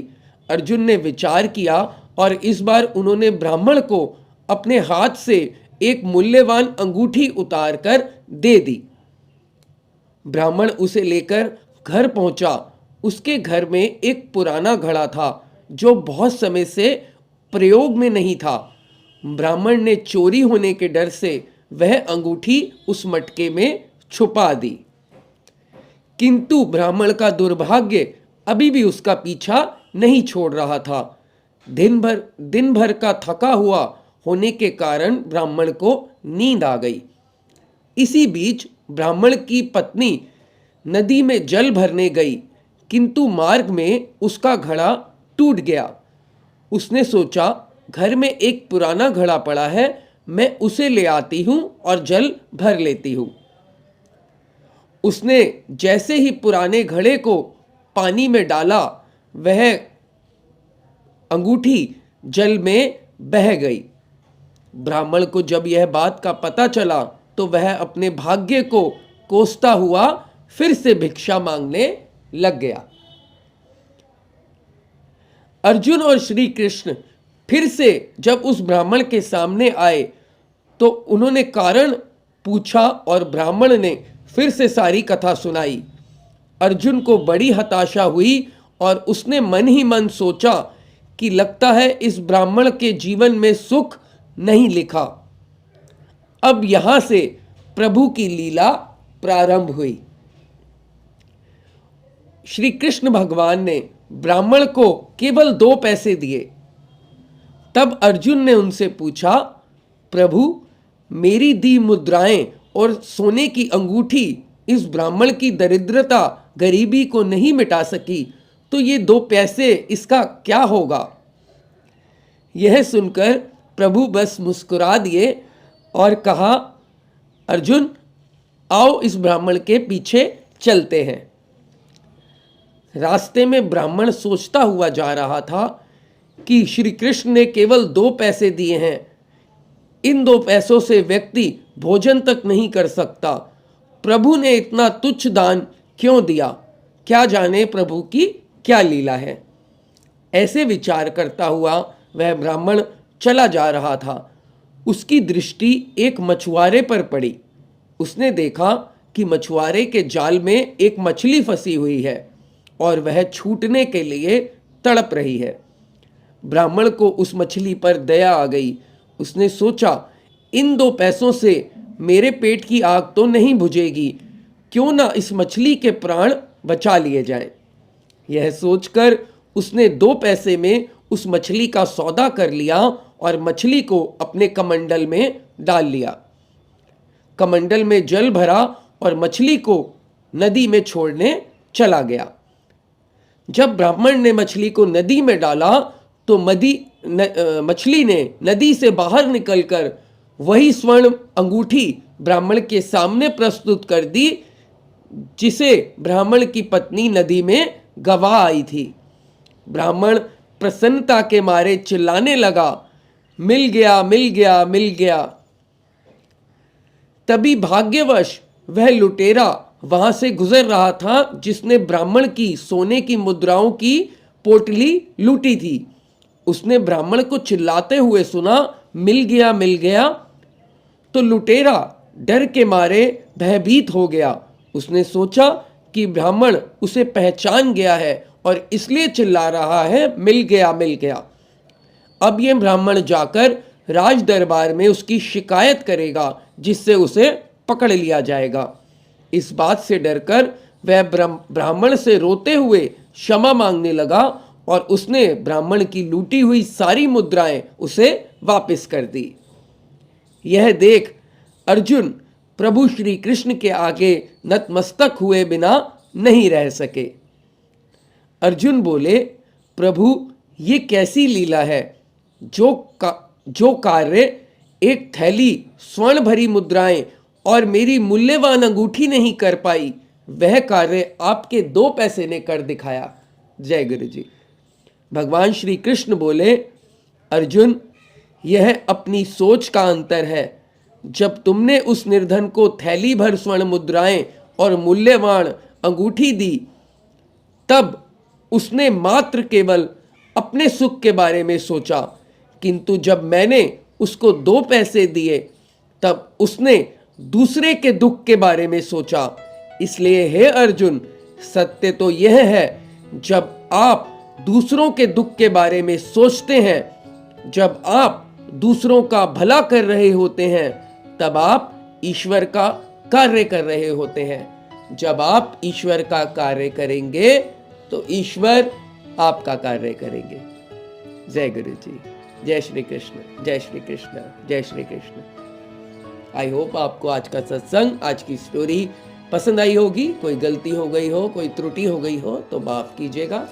अर्जुन ने विचार किया और इस बार उन्होंने ब्राह्मण को अपने हाथ से एक मूल्यवान अंगूठी उतार कर दे दी। ब्राह्मण उसे लेकर घर पहुंचा। उसके घर में एक पुराना घड़ा था जो बहुत समय से प्रयोग में नहीं था। ब्राह्मण ने चोरी होने के डर से वह अंगूठी उस मटके में छुपा दी, किंतु ब्राह्मण का दुर्भाग्य अभी भी उसका पीछा नहीं छोड़ रहा था। दिन भर का थका हुआ होने के कारण ब्राह्मण को नींद आ गई। इसी बीच ब्राह्मण की पत्नी नदी में जल भरने गई, किंतु मार्ग में उसका घड़ा टूट गया। उसने सोचा, घर में एक पुराना घड़ा पड़ा है, मैं उसे ले आती हूं और जल भर लेती हूं। उसने जैसे ही पुराने घड़े को पानी में डाला, वह अंगूठी जल में बह गई। ब्राह्मण को जब यह बात का पता चला तो वह अपने भाग्य को कोसता हुआ फिर से भिक्षा मांगने लग गया। अर्जुन और श्री कृष्ण फिर से जब उस ब्राह्मण के सामने आए तो उन्होंने कारण पूछा और ब्राह्मण ने फिर से सारी कथा सुनाई। अर्जुन को बड़ी हताशा हुई और उसने मन ही मन सोचा कि लगता है इस ब्राह्मण के जीवन में सुख नहीं लिखा। अब यहां से प्रभु की लीला प्रारंभ हुई। श्री कृष्ण भगवान ने ब्राह्मण को केवल 2 पैसे दिए। तब अर्जुन ने उनसे पूछा, प्रभु, मेरी दी मुद्राएं और सोने की अंगूठी इस ब्राह्मण की दरिद्रता गरीबी को नहीं मिटा सकी, तो ये 2 पैसे इसका क्या होगा? यह सुनकर प्रभु बस मुस्कुरा दिए और कहा, अर्जुन, आओ इस ब्राह्मण के पीछे चलते हैं। रास्ते में ब्राह्मण सोचता हुआ जा रहा था कि श्री कृष्ण ने केवल 2 पैसे दिए हैं, इन 2 पैसों से व्यक्ति भोजन तक नहीं कर सकता। प्रभु ने इतना तुच्छ दान क्यों दिया? क्या जाने प्रभु की क्या लीला है। ऐसे विचार करता हुआ वह ब्राह्मण चला जा रहा था। उसकी दृष्टि एक मछुआरे पर पड़ी। उसने देखा कि मछुआरे के जाल में एक मछली फंसी हुई है और वह छूटने के लिए तड़प रही है। ब्राह्मण को उस मछली पर दया आ गई। उसने सोचा, इन 2 पैसों से मेरे पेट की आग तो नहीं बुझेगी, क्यों ना इस मछली के प्राण बचा लिए जाएं। यह सोचकर उसने 2 पैसे में उस मछली का सौदा कर लिया और मछली को अपने कमंडल में डाल लिया। कमंडल में जल भरा और मछली को नदी में छोड़ने चला गया। जब ब्राह्मण ने मछली को नदी में डाला तो मछली ने नदी से बाहर निकलकर वही स्वर्ण अंगूठी ब्राह्मण के सामने प्रस्तुत कर दी, जिसे ब्राह्मण की पत्नी नदी में गवा आई थी। ब्राह्मण प्रसन्नता के मारे चिल्लाने लगा, मिल गया, मिल गया, मिल गया। तभी भाग्यवश वह लुटेरा वहां से गुजर रहा था जिसने ब्राह्मण की सोने की मुद्राओं की पोटली लूटी थी। उसने ब्राह्मण को चिल्लाते हुए सुना, मिल गया, मिल गया, तो लुटेरा डर के मारे भयभीत हो गया। उसने सोचा कि ब्राह्मण उसे पहचान गया है और इसलिए चिल्ला रहा है, मिल गया, मिल गया। अब यह ब्राह्मण जाकर राज दरबार में उसकी शिकायत करेगा, जिससे उसे पकड़ लिया जाएगा। इस बात से डरकर वह ब्राह्मण से रोते हुए क्षमा मांगने लगा और उसने ब्राह्मण की लूटी हुई सारी मुद्राएं उसे वापस कर दी। यह देख अर्जुन प्रभु श्री कृष्ण के आगे नतमस्तक हुए बिना नहीं रह सके। अर्जुन बोले, प्रभु, ये कैसी लीला है? जो कार्य एक थैली स्वर्ण भरी मुद्राएं और मेरी मूल्यवान अंगूठी नहीं कर पाई, वह कार्य आपके 2 पैसे ने कर दिखाया। जय गुरु जी। भगवान श्री कृष्ण बोले, अर्जुन, यह अपनी सोच का अंतर है। जब तुमने उस निर्धन को थैली भर स्वर्ण मुद्राएं और मूल्यवान अंगूठी दी, तब उसने मात्र केवल अपने सुख के बारे में सोचा, किंतु जब मैंने उसको 2 पैसे दिए तब उसने दूसरे के दुख के बारे में सोचा। इसलिए हे अर्जुन, सत्य तो यह है, जब आप दूसरों के दुख के बारे में सोचते हैं, जब आप दूसरों का भला कर रहे होते हैं, तब आप ईश्वर का कार्य कर रहे होते हैं। जब आप ईश्वर का कार्य करेंगे तो ईश्वर आपका कार्य करेंगे। जय गुरु जी। जय श्री कृष्ण, जय श्री कृष्ण, जय श्री कृष्ण। आई होप आपको आज का सत्संग, आज की स्टोरी पसंद आई होगी। कोई गलती हो गई हो, कोई त्रुटि हो गई हो तो माफ कीजिएगा।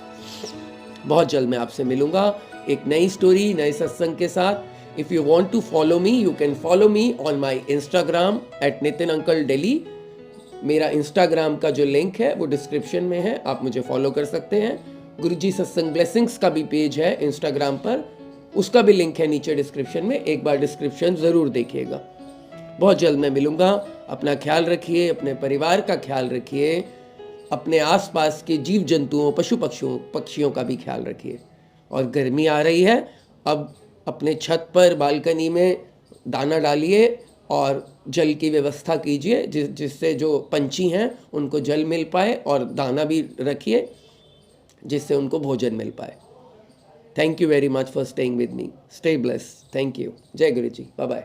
बहुत जल्द मैं आपसे मिलूंगा एक नई स्टोरी, नए सत्संग के साथ। If you want to follow me, you can follow me on my Instagram @nitinuncle_delhi। मेरा इंस्टाग्राम का जो लिंक है वो डिस्क्रिप्शन में है, आप मुझे फॉलो कर सकते हैं। गुरुजी सत्संग ब्लेसिंग्स का भी पेज है इंस्टाग्राम पर, उसका भी लिंक है नीचे डिस्क्रिप्शन में। एक बार डिस्क्रिप्शन जरूर देखिएगा। बहुत जल्द मैं मिलूंगा। अपना ख्याल रखिए, अपने परिवार का ख्याल रखिए, अपने आसपास के जीव जंतुओं, पशु पक्षियों का भी ख्याल रखिए। और गर्मी आ रही है, अब अपने छत पर, बालकनी में दाना डालिए और जल की व्यवस्था कीजिए, जिससे जो पंछी हैं उनको जल मिल पाए, और दाना भी रखिए जिससे उनको भोजन मिल पाए। Thank you very much for staying with me. Stay bless. Thank you. जय गुरु जी। Bye bye.